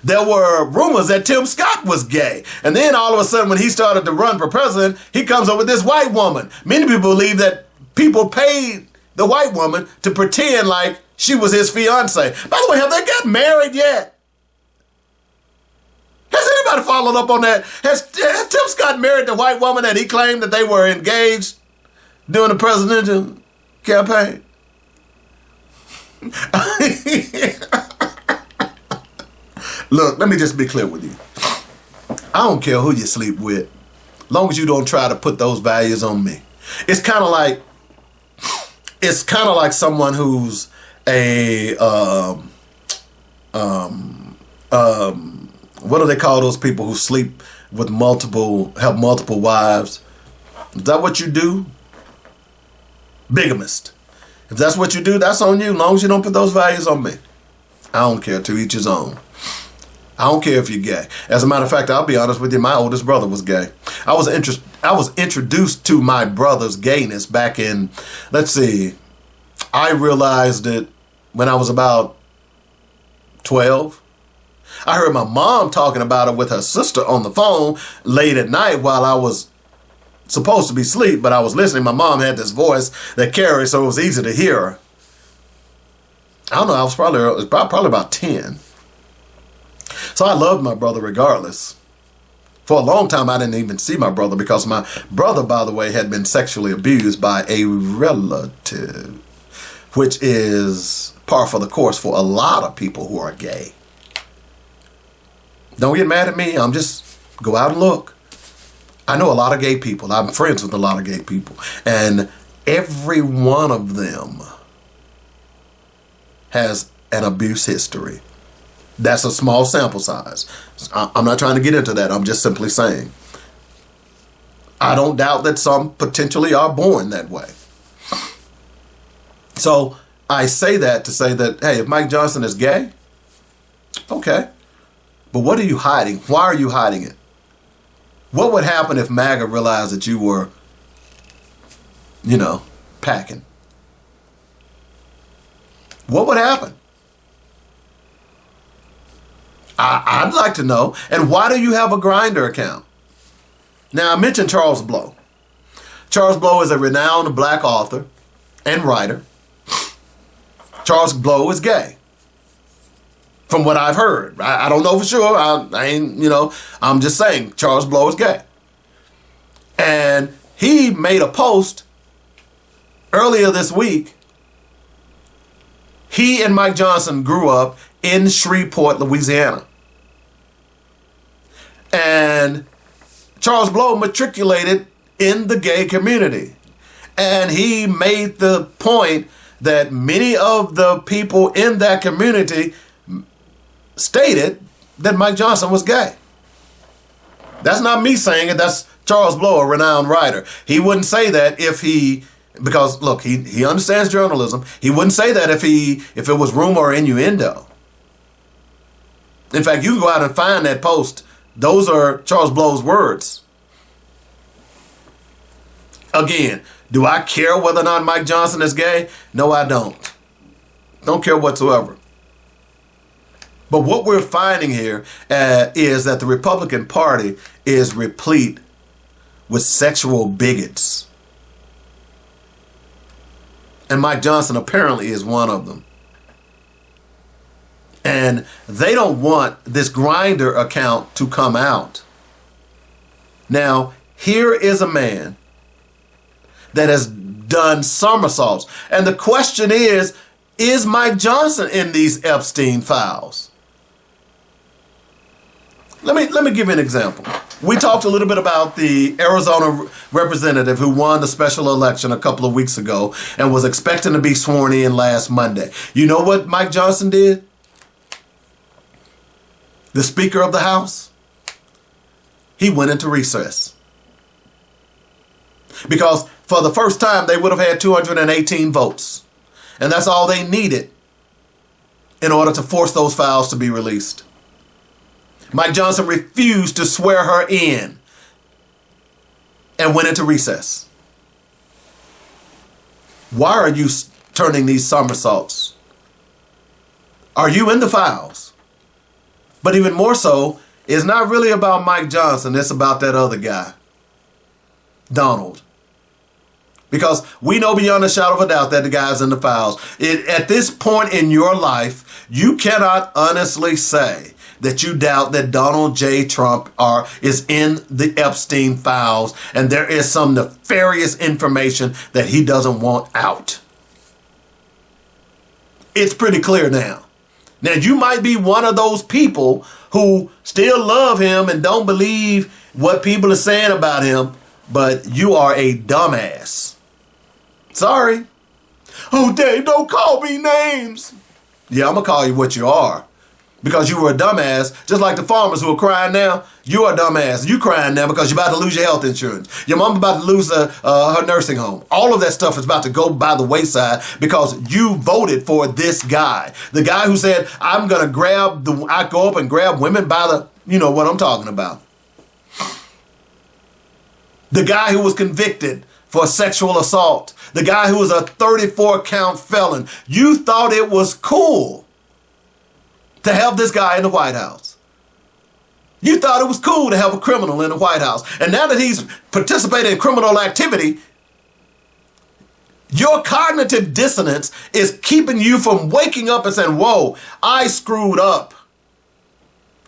There were rumors that Tim Scott was gay. And then all of a sudden, when he started to run for president, he comes up with this white woman. Many people believe that people paid the white woman to pretend like she was his fiance. By the way, have they got married yet? Has anybody followed up on that? Has Tim Scott married the white woman that he claimed that they were engaged during the presidential campaign? Look, let me just be clear with you. I don't care who you sleep with, as long as you don't try to put those values on me. It's kind of like someone who's a what do they call those people who sleep with have multiple wives? Is that what you do? Bigamist. If that's what you do, that's on you, as long as you don't put those values on me. I don't care, to each his own. I don't care if you're gay. As a matter of fact, I'll be honest with you, my oldest brother was gay. I was introduced to my brother's gayness back in, I realized it when I was about 12. I heard my mom talking about it with her sister on the phone late at night while I was supposed to be asleep, but I was listening. My mom had this voice that carried, so it was easy to hear her. I don't know, I was probably about 10. So I loved my brother regardless. For a long time, I didn't even see my brother because my brother, by the way, had been sexually abused by a relative, which is par for the course for a lot of people who are gay. Don't get mad at me. Go out and look. I know a lot of gay people. I'm friends with a lot of gay people. And every one of them has an abuse history. That's a small sample size. I'm not trying to get into that. I'm just simply saying. I don't doubt that some potentially are born that way. So I say that to say that, hey, if Mike Johnson is gay, okay. But what are you hiding? Why are you hiding it? What would happen if MAGA realized that you were, packing? What would happen? I'd like to know. And why do you have a Grindr account? Now, I mentioned Charles Blow. Charles Blow is a renowned black author and writer. Charles Blow is gay. From what I've heard. I don't know for sure. I'm just saying Charles Blow is gay. And he made a post earlier this week. He and Mike Johnson grew up in Shreveport, Louisiana. And Charles Blow matriculated in the gay community. And he made the point that many of the people in that community stated that Mike Johnson was gay. That's not me saying it. That's Charles Blow, a renowned writer. He wouldn't say that because look, he understands journalism. He wouldn't say that if it was rumor or innuendo. In fact, you can go out and find that post. Those are Charles Blow's words. Again, do I care whether or not Mike Johnson is gay? No, I don't. Don't care whatsoever. But what we're finding here is that the Republican Party is replete with sexual bigots. And Mike Johnson apparently is one of them. And they don't want this Grindr account to come out. Now, here is a man that has done somersaults. And the question is Mike Johnson in these Epstein files? Let me give you an example. We talked a little bit about the Arizona representative who won the special election a couple of weeks ago and was expecting to be sworn in last Monday. You know what Mike Johnson did? The Speaker of the House, he went into recess. Because for the first time, they would have had 218 votes. And that's all they needed in order to force those files to be released. Mike Johnson refused to swear her in and went into recess. Why are you turning these somersaults? Are you in the files? But even more so, it's not really about Mike Johnson. It's about that other guy, Donald. Because we know beyond a shadow of a doubt that the guy's in the files. At this point in your life, you cannot honestly say that you doubt that Donald J. Trump is in the Epstein files and there is some nefarious information that he doesn't want out. It's pretty clear now. Now, you might be one of those people who still love him and don't believe what people are saying about him, but you are a dumbass. Sorry. Oh, Dave, don't call me names. Yeah, I'm going to call you what you are. Because you were a dumbass, just like the farmers who are crying now. You're a dumbass. You crying now because you're about to lose your health insurance. Your mom about to lose her nursing home. All of that stuff is about to go by the wayside because you voted for this guy. The guy who said, I go up and grab women by the, you know what I'm talking about. The guy who was convicted for sexual assault. The guy who was a 34-count felon. You thought it was cool to have this guy in the White House. You thought it was cool to have a criminal in the White House. And now that he's participating in criminal activity, your cognitive dissonance is keeping you from waking up and saying, whoa, I screwed up.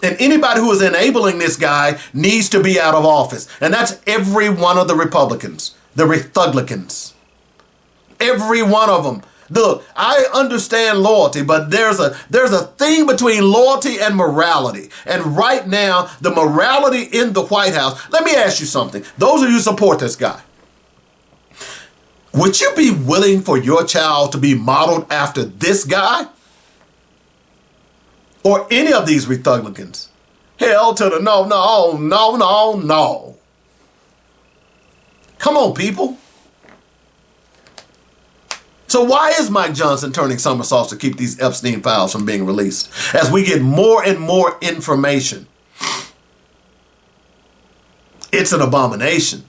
And anybody who is enabling this guy needs to be out of office. And that's every one of the Republicans, the Rethuglicans. Every one of them. Look, I understand loyalty, but there's a thing between loyalty and morality. And right now, the morality in the White House, let me ask you something. Those of you who support this guy, would you be willing for your child to be modeled after this guy? Or any of these Rethuglicans? Hell to the no. Come on, people. So why is Mike Johnson turning somersaults to keep these Epstein files from being released? As we get more and more information, it's an abomination.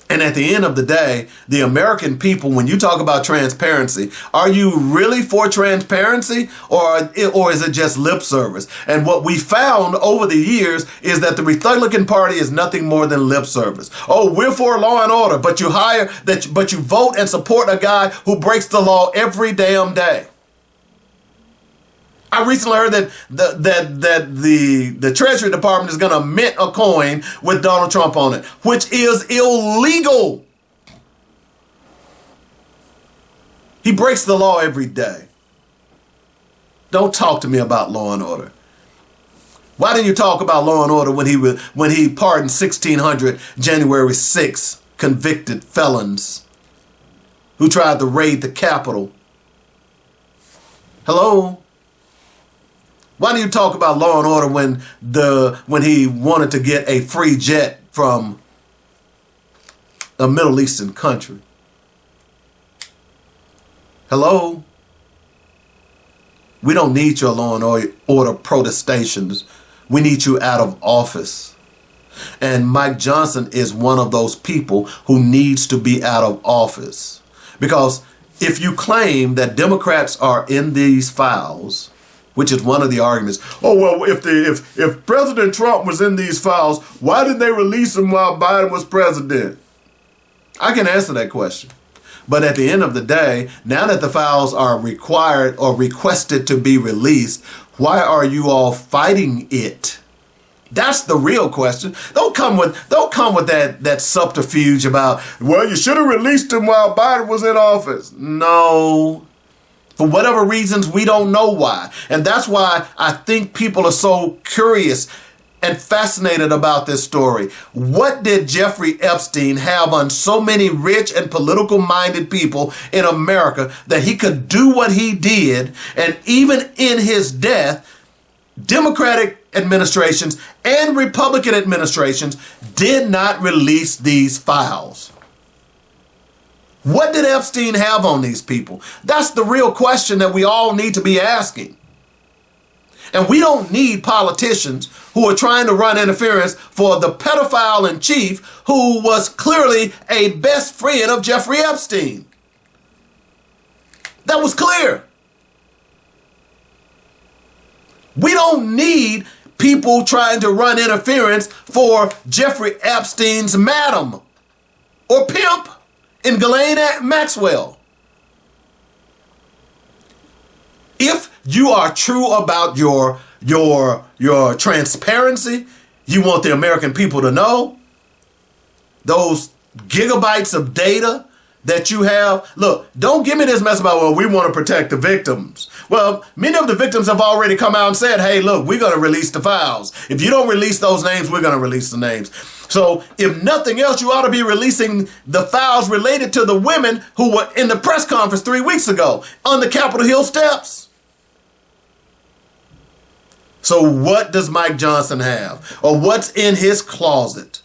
And at the end of the day, the American people, when you talk about transparency, are you really for transparency or is it just lip service? And what we found over the years is that the Rethuglican Party is nothing more than lip service. Oh, we're for law and order, but you vote and support a guy who breaks the law every damn day. I recently heard that the Treasury Department is going to mint a coin with Donald Trump on it, which is illegal. He breaks the law every day. Don't talk to me about law and order. Why didn't you talk about law and order when he pardoned 1,600 January 6 convicted felons who tried to raid the Capitol? Hello? Why do you talk about law and order when he wanted to get a free jet from a Middle Eastern country? Hello? We don't need your law and order protestations. We need you out of office. And Mike Johnson is one of those people who needs to be out of office. Because if you claim that Democrats are in these files, which is one of the arguments, oh, well, if President Trump was in these files, why didn't they release him while Biden was president? I can answer that question. But at the end of the day, now that the files are required or requested to be released, why are you all fighting it? That's the real question. Don't come with that subterfuge about, well, you should have released him while Biden was in office. No. For whatever reasons, we don't know why. And that's why I think people are so curious and fascinated about this story. What did Jeffrey Epstein have on so many rich and political minded people in America that he could do what he did? And even in his death, Democratic administrations and Republican administrations did not release these files. What did Epstein have on these people? That's the real question that we all need to be asking. And we don't need politicians who are trying to run interference for the pedophile in chief who was clearly a best friend of Jeffrey Epstein. That was clear. We don't need people trying to run interference for Jeffrey Epstein's madam or pimp in Ghislaine Maxwell. If you are true about your transparency, you want the American people to know those gigabytes of data that you have. Look, don't give me this mess about, well, we want to protect the victims. Well, many of the victims have already come out and said, hey, look, we're going to release the files. If you don't release those names, we're going to release the names. So if nothing else, you ought to be releasing the files related to the women who were in the press conference 3 weeks ago on the Capitol Hill steps. So what does Mike Johnson have? Or what's in his closet?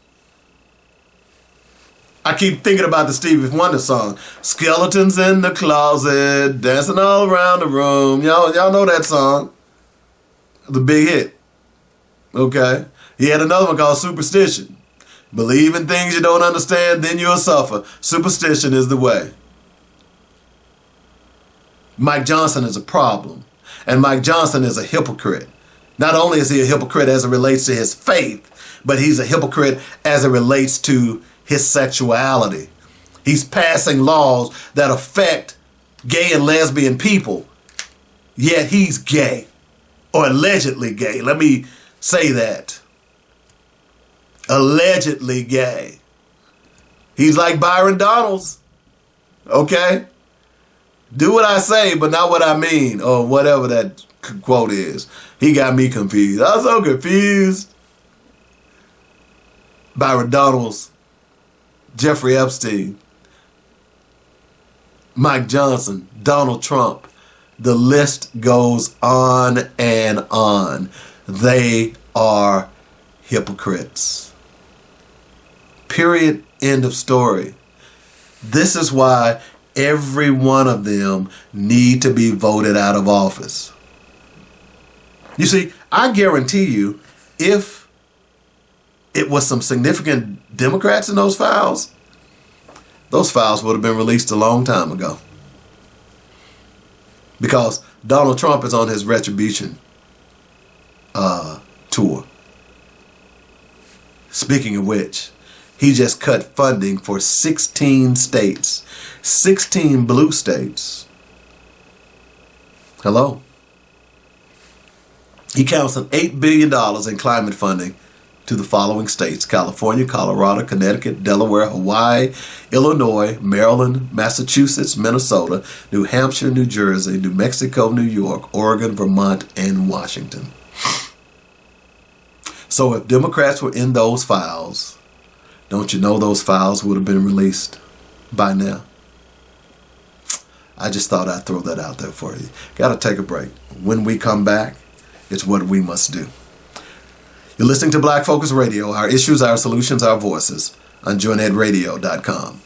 I keep thinking about the Stevie Wonder song, Skeletons in the Closet, Dancing All Around the Room. Y'all know that song. The big hit. Okay. He had another one called Superstition. Believe in things you don't understand, then you'll suffer. Superstition is the way. Mike Johnson is a problem. And Mike Johnson is a hypocrite. Not only is he a hypocrite as it relates to his faith, but he's a hypocrite as it relates to his sexuality. He's passing laws that affect gay and lesbian people, yet he's gay, or allegedly gay. Let me say that. Allegedly gay. He's like Byron Donalds, okay? Do what I say, but not what I mean, or whatever that quote is. He got me confused. I was so confused. Byron Donalds, Jeffrey Epstein, Mike Johnson, Donald Trump. The list goes on and on. They are hypocrites. Period. End of story. This is why every one of them need to be voted out of office. You see, I guarantee you, if it was some significant Democrats in those files would have been released a long time ago. Because Donald Trump is on his retribution tour. Speaking of which, he just cut funding for 16 states, 16 blue states. Hello? He counts on $8 billion in climate funding to the following states: California, Colorado, Connecticut, Delaware, Hawaii, Illinois, Maryland, Massachusetts, Minnesota, New Hampshire, New Jersey, New Mexico, New York, Oregon, Vermont, and Washington. So if Democrats were in those files, don't you know those files would have been released by now? I just thought I'd throw that out there for you. Got to take a break. When we come back, it's what we must do. You're listening to Black Focus Radio, our issues, our solutions, our voices, on joinnedradio.com.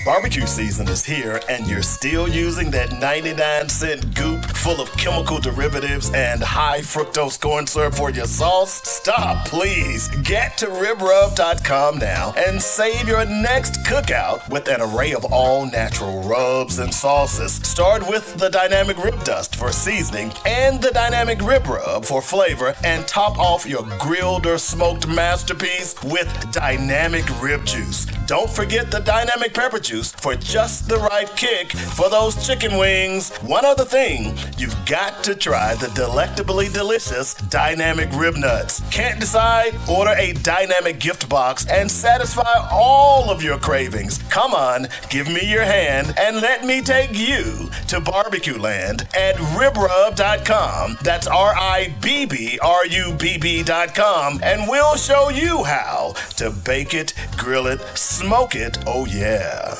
Barbecue season is here, and you're still using that 99-cent goop full of chemical derivatives and high fructose corn syrup for your sauce? Stop, please. Get to ribrub.com now and save your next cookout with an array of all-natural rubs and sauces. Start with the Dynamic Rib Dust for seasoning and the Dynamic Rib Rub for flavor, and top off your grilled or smoked masterpiece with Dynamic Rib Juice. Don't forget the Dynamic Pepper Juice for just the right kick for those chicken wings. One other thing, you've got to try the delectably delicious Dynamic Rib Nuts. Can't decide? Order a Dynamic gift box and satisfy all of your cravings. Come on, give me your hand and let me take you to barbecue land at ribrub.com. That's RIBBRUBB.com, and we'll show you how to bake it, grill it, smoke it. Oh yeah.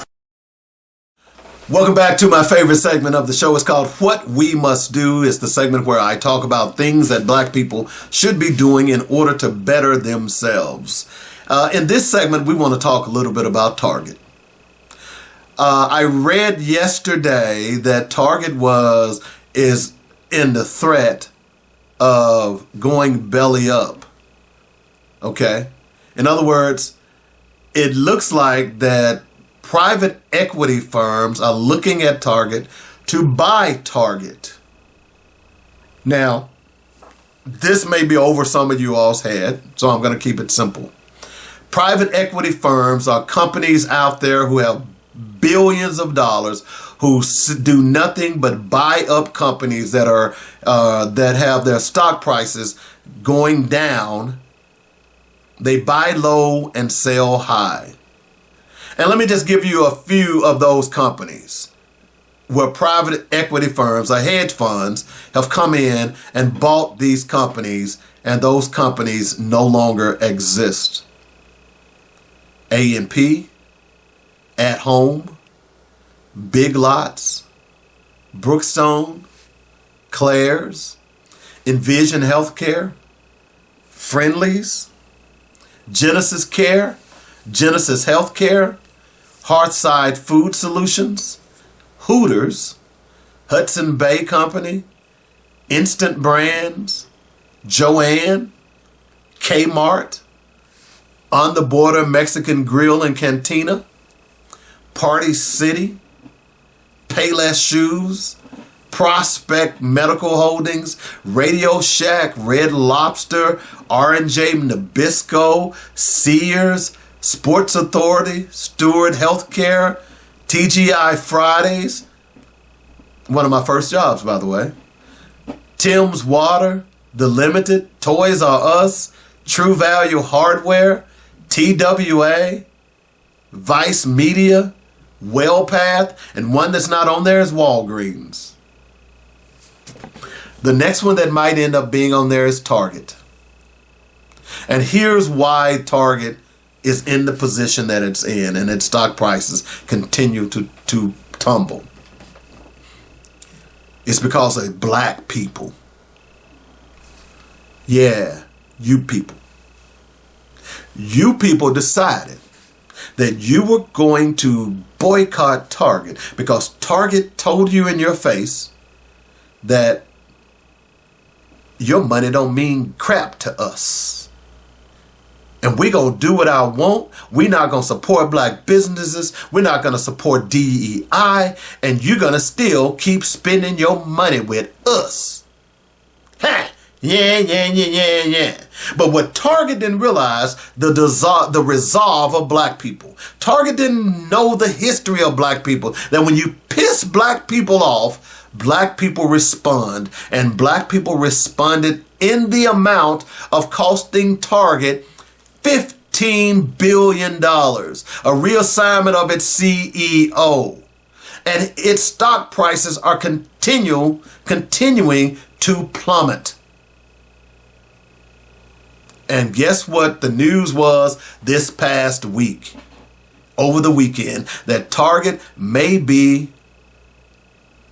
Welcome back to my favorite segment of the show. It's called What We Must Do. It's the segment where I talk about things that black people should be doing in order to better themselves. In this segment, we want to talk a little bit about Target. I read yesterday that Target is in the threat of going belly up. Okay? In other words, it looks like that private equity firms are looking at Target to buy Target. Now, this may be over some of you all's head, so I'm going to keep it simple. Private equity firms are companies out there who have billions of dollars who do nothing but buy up companies that have their stock prices going down. They buy low and sell high. And let me just give you a few of those companies where private equity firms or hedge funds have come in and bought these companies, and those companies no longer exist. A&P, At Home, Big Lots, Brookstone, Claire's, Envision Healthcare, Friendly's, Genesis Care, Genesis Healthcare, Hearthside Food Solutions, Hooters, Hudson Bay Company, Instant Brands, Joann, Kmart, On the Border Mexican Grill and Cantina, Party City, Payless Shoes, Prospect Medical Holdings, Radio Shack, Red Lobster, R&J Nabisco, Sears, Sports Authority, Stewart Healthcare, TGI Fridays, one of my first jobs, by the way, Tim's Water, The Limited, Toys R Us, True Value Hardware, TWA, Vice Media, WellPath, and one that's not on there is Walgreens. The next one that might end up being on there is Target. And here's why Target is in the position that it's in, and its stock prices continue to tumble. It's because of black people. Yeah, you people. You people decided that you were going to boycott Target because Target told you in your face that your money don't mean crap to us. And we going to do what I want. We're not going to support black businesses. We're not going to support DEI. And you're going to still keep spending your money with us. Ha! Yeah. But what Target didn't realize, the resolve of black people. Target didn't know the history of black people. That when you piss black people off, black people respond, and black people responded in the amount of costing Target $15 billion, a reassignment of its CEO. And its stock prices are continuing to plummet. And guess what the news was this past week, over the weekend, that Target may be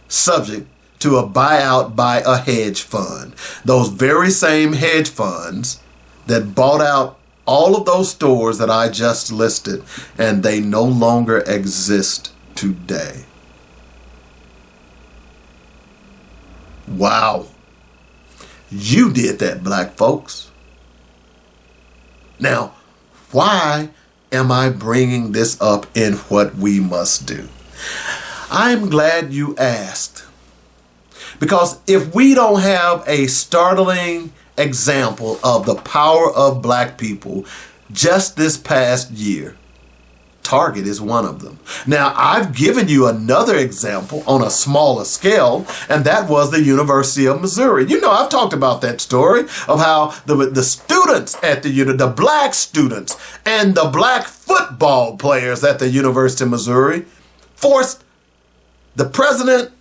subject to a buyout by a hedge fund. Those very same hedge funds that bought out all of those stores that I just listed, and they no longer exist today. Wow. You did that, black folks. Now, why am I bringing this up in What We Must Do? I'm glad you asked. Because if we don't have a startling example of the power of black people just this past year, Target is one of them. Now, I've given you another example on a smaller scale, and that was the University of Missouri. You know, I've talked about that story of how the students at the black students and the black football players at the University of Missouri forced the president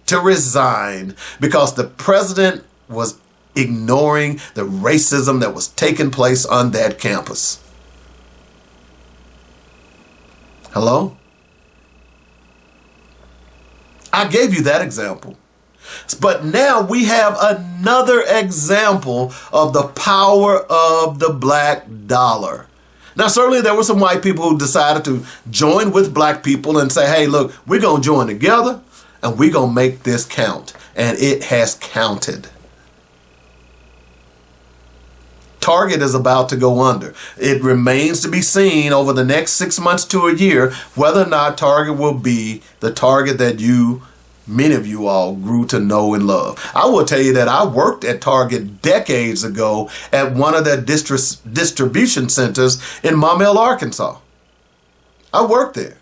to resign because the president was ignoring the racism that was taking place on that campus. Hello? I gave you that example. But now we have another example of the power of the black dollar. Now, certainly there were some white people who decided to join with black people and say, hey, look, we're going to join together and we're going to make this count. And it has counted. Target is about to go under. It remains to be seen over the next 6 months to a year whether or not Target will be the Target that many of you all grew to know and love. I will tell you that I worked at Target decades ago at one of their distribution centers in Maumelle, Arkansas. I worked there.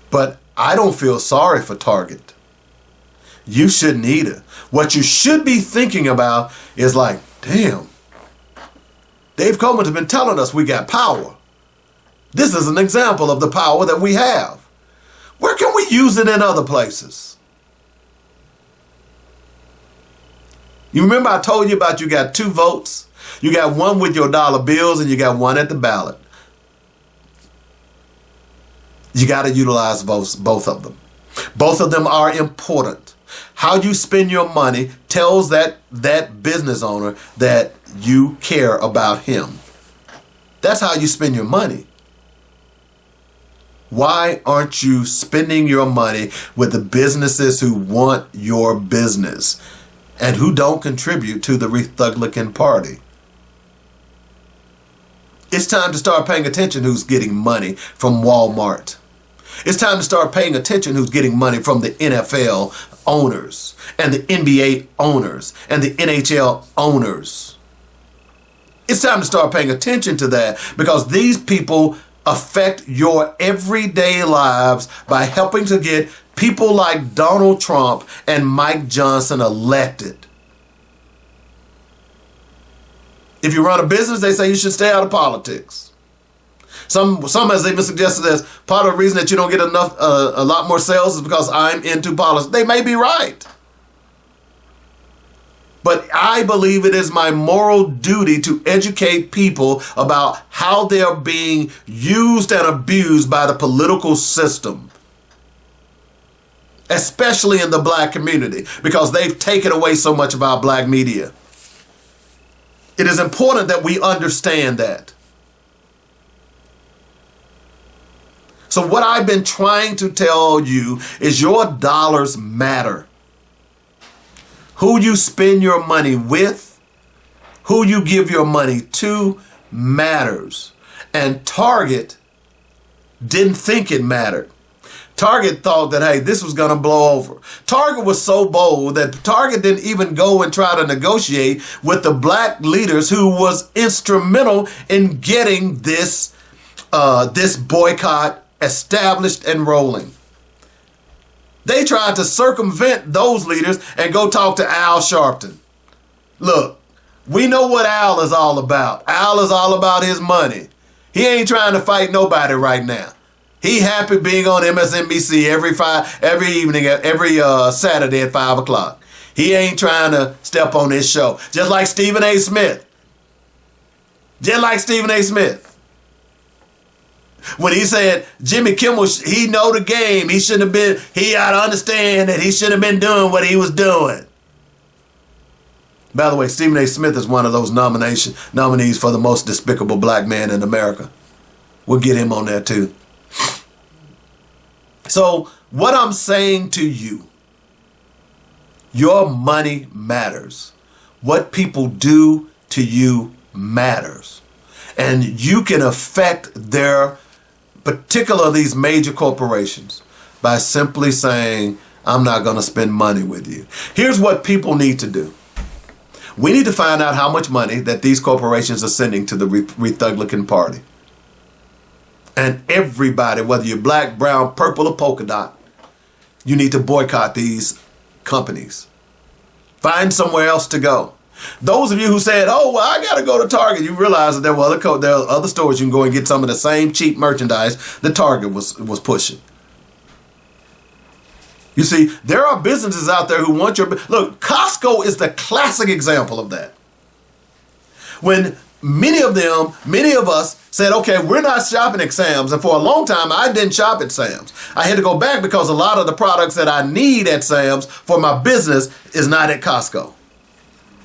But I don't feel sorry for Target. You shouldn't either. What you should be thinking about is like, damn, Dave Coleman has been telling us we got power. This is an example of the power that we have. Where can we use it in other places? You remember I told you about you got 2 votes? You got one with your dollar bills and you got one at the ballot. You got to utilize both of them. Both of them are important. How you spend your money tells that business owner that you care about him. That's how you spend your money. Why aren't you spending your money with the businesses who want your business and who don't contribute to the Rethuglican party? It's time to start paying attention who's getting money from Walmart. It's time to start paying attention who's getting money from the NFL owners and the NBA owners and the NHL owners. It's time to start paying attention to that because these people affect your everyday lives by helping to get people like Donald Trump and Mike Johnson elected. If you run a business, they say you should stay out of politics. Some has even suggested that part of the reason that you don't get a lot more sales is because I'm into politics. They may be right. But I believe it is my moral duty to educate people about how they're being used and abused by the political system, especially in the black community, because they've taken away so much of our black media. It is important that we understand that. So what I've been trying to tell you is your dollars matter. Who you spend your money with, who you give your money to matters. And Target didn't think it mattered. Target thought that, hey, this was going to blow over. Target was so bold that Target didn't even go and try to negotiate with the black leaders who was instrumental in getting this boycott established and rolling. They tried to circumvent those leaders and go talk to Al Sharpton. Look, we know what Al is all about. Al is all about his money. He ain't trying to fight nobody right now. He happy being on MSNBC every evening, every Saturday at 5 o'clock. He ain't trying to step on this show. Just like Stephen A. Smith. When he said Jimmy Kimmel, he know the game. He ought to understand that he shouldn't have been doing what he was doing. By the way, Stephen A. Smith is one of those nominees for the most despicable black man in America. We'll get him on there too. So what I'm saying to you, your money matters. What people do to you matters. And you can affect particularly these major corporations, by simply saying, I'm not going to spend money with you. Here's what people need to do. We need to find out how much money that these corporations are sending to the Rethuglican party. And everybody, whether you're black, brown, purple, or polka dot, you need to boycott these companies. Find somewhere else to go. Those of you who said, oh, well, I got to go to Target, you realize that there are other stores you can go and get some of the same cheap merchandise that Target was pushing. You see, there are businesses out there who want your... Look, Costco is the classic example of that. When many of us said, okay, we're not shopping at Sam's. And for a long time, I didn't shop at Sam's. I had to go back because a lot of the products that I need at Sam's for my business is not at Costco.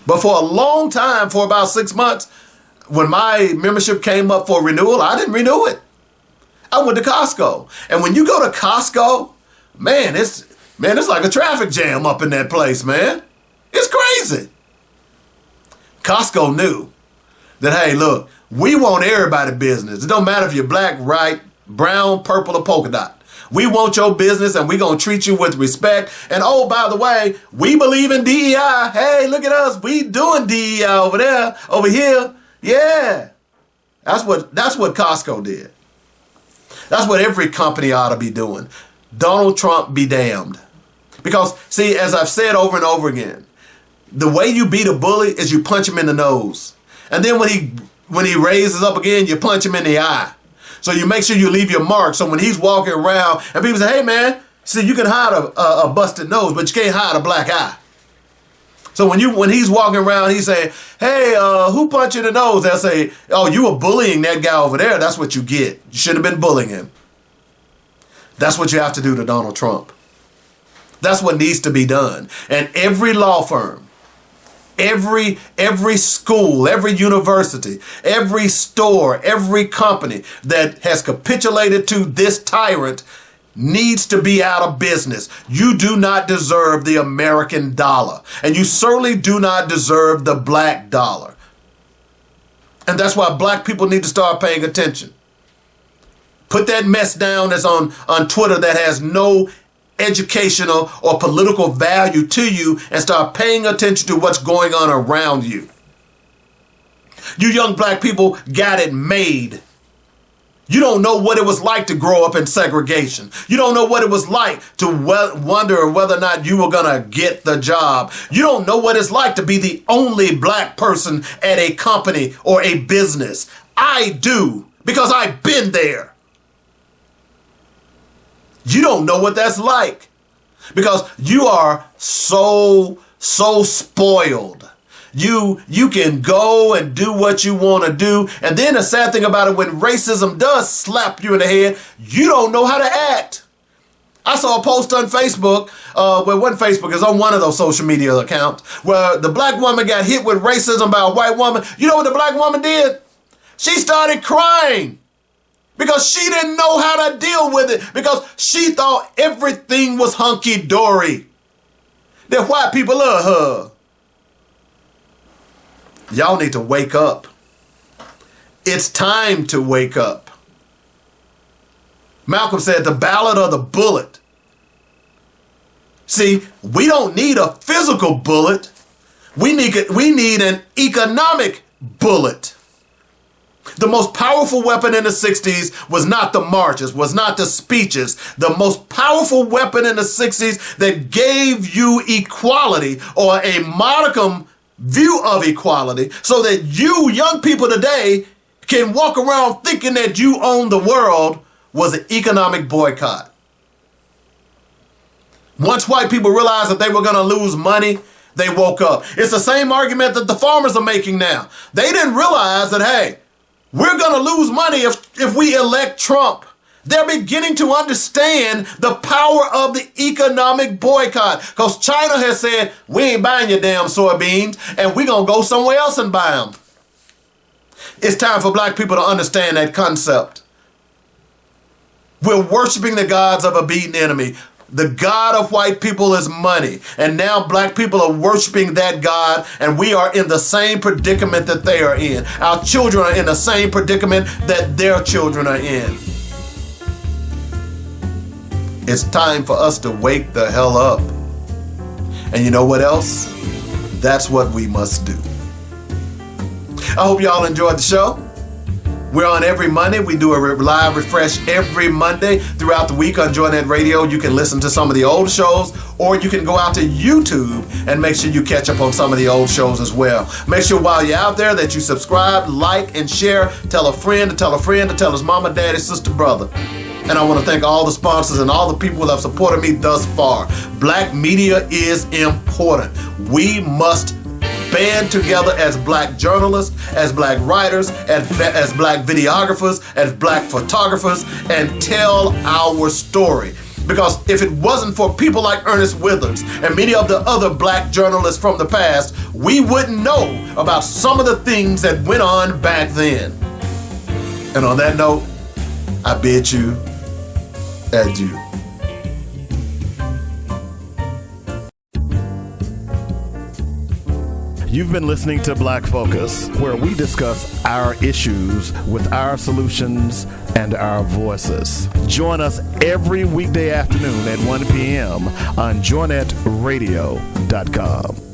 But for a long time, for about 6 months, when my membership came up for renewal, I didn't renew it. I went to Costco. And when you go to Costco, man, it's like a traffic jam up in that place, man. It's crazy. Costco knew that, hey, look, we want everybody's business. It don't matter if you're black, white, brown, purple, or polka dot. We want your business and we're going to treat you with respect. And oh, by the way, we believe in DEI. Hey, look at us. We doing DEI over here. Yeah. That's what Costco did. That's what every company ought to be doing. Donald Trump be damned. Because, see, as I've said over and over again, the way you beat a bully is you punch him in the nose. And then when he raises up again, you punch him in the eye. So you make sure you leave your mark. So when he's walking around and people say, hey, man, see, you can hide a busted nose, but you can't hide a black eye. So when he's walking around, he's saying, hey, who punched you in the nose? They'll say, oh, you were bullying that guy over there. That's what you get. You shouldn't have been bullying him. That's what you have to do to Donald Trump. That's what needs to be done. And every law firm, every school, every university, every store, every company that has capitulated to this tyrant needs to be out of business. You do not deserve the American dollar. And you certainly do not deserve the black dollar. And that's why black people need to start paying attention. Put that mess down that's on Twitter that has no educational or political value to you and start paying attention to what's going on around you. You young black people got it made. You don't know what it was like to grow up in segregation. You don't know what it was like to wonder whether or not you were going to get the job. You don't know what it's like to be the only black person at a company or a business. I do, because I've been there. You don't know what that's like because you are so spoiled. You can go and do what you want to do. And then the sad thing about it, when racism does slap you in the head, you don't know how to act. I saw a post on Facebook, well, it wasn't Facebook, it's on one of those social media accounts, where the black woman got hit with racism by a white woman. You know what the black woman did? She started crying. Because she didn't know how to deal with it. Because she thought everything was hunky-dory. That white people love her. Y'all need to wake up. It's time to wake up. Malcolm said the ballot or the bullet. See, we don't need a physical bullet. We need an economic bullet. The most powerful weapon in the 60s was not the marches, was not the speeches. The most powerful weapon in the 60s that gave you equality or a modicum view of equality so that you, young people today, can walk around thinking that you own the world was an economic boycott. Once white people realized that they were going to lose money, they woke up. It's the same argument that the farmers are making now. They didn't realize that, hey, we're going to lose money if we elect Trump. They're beginning to understand the power of the economic boycott because China has said, we ain't buying your damn soybeans and we're going to go somewhere else and buy them. It's time for black people to understand that concept. We're worshiping the gods of a beaten enemy. The God of white people is money. And now black people are worshiping that God, and we are in the same predicament that they are in. Our children are in the same predicament that their children are in. It's time for us to wake the hell up. And you know what else? That's what we must do. I hope y'all enjoyed the show. We're on every Monday. We do a live refresh every Monday throughout the week on Joynet Radio. You can listen to some of the old shows, or you can go out to YouTube and make sure you catch up on some of the old shows as well. Make sure while you're out there that you subscribe, like, and share. Tell a friend to tell a friend to tell his mama, daddy, sister, brother. And I want to thank all the sponsors and all the people that have supported me thus far. Black media is important. We must band together as black journalists, as black writers, as black videographers, as black photographers, and tell our story. Because if it wasn't for people like Ernest Withers and many of the other black journalists from the past, we wouldn't know about some of the things that went on back then. And on that note, I bid you adieu. You've been listening to Black Focus, where we discuss our issues with our solutions and our voices. Join us every weekday afternoon at 1 p.m. on joynetradio.com.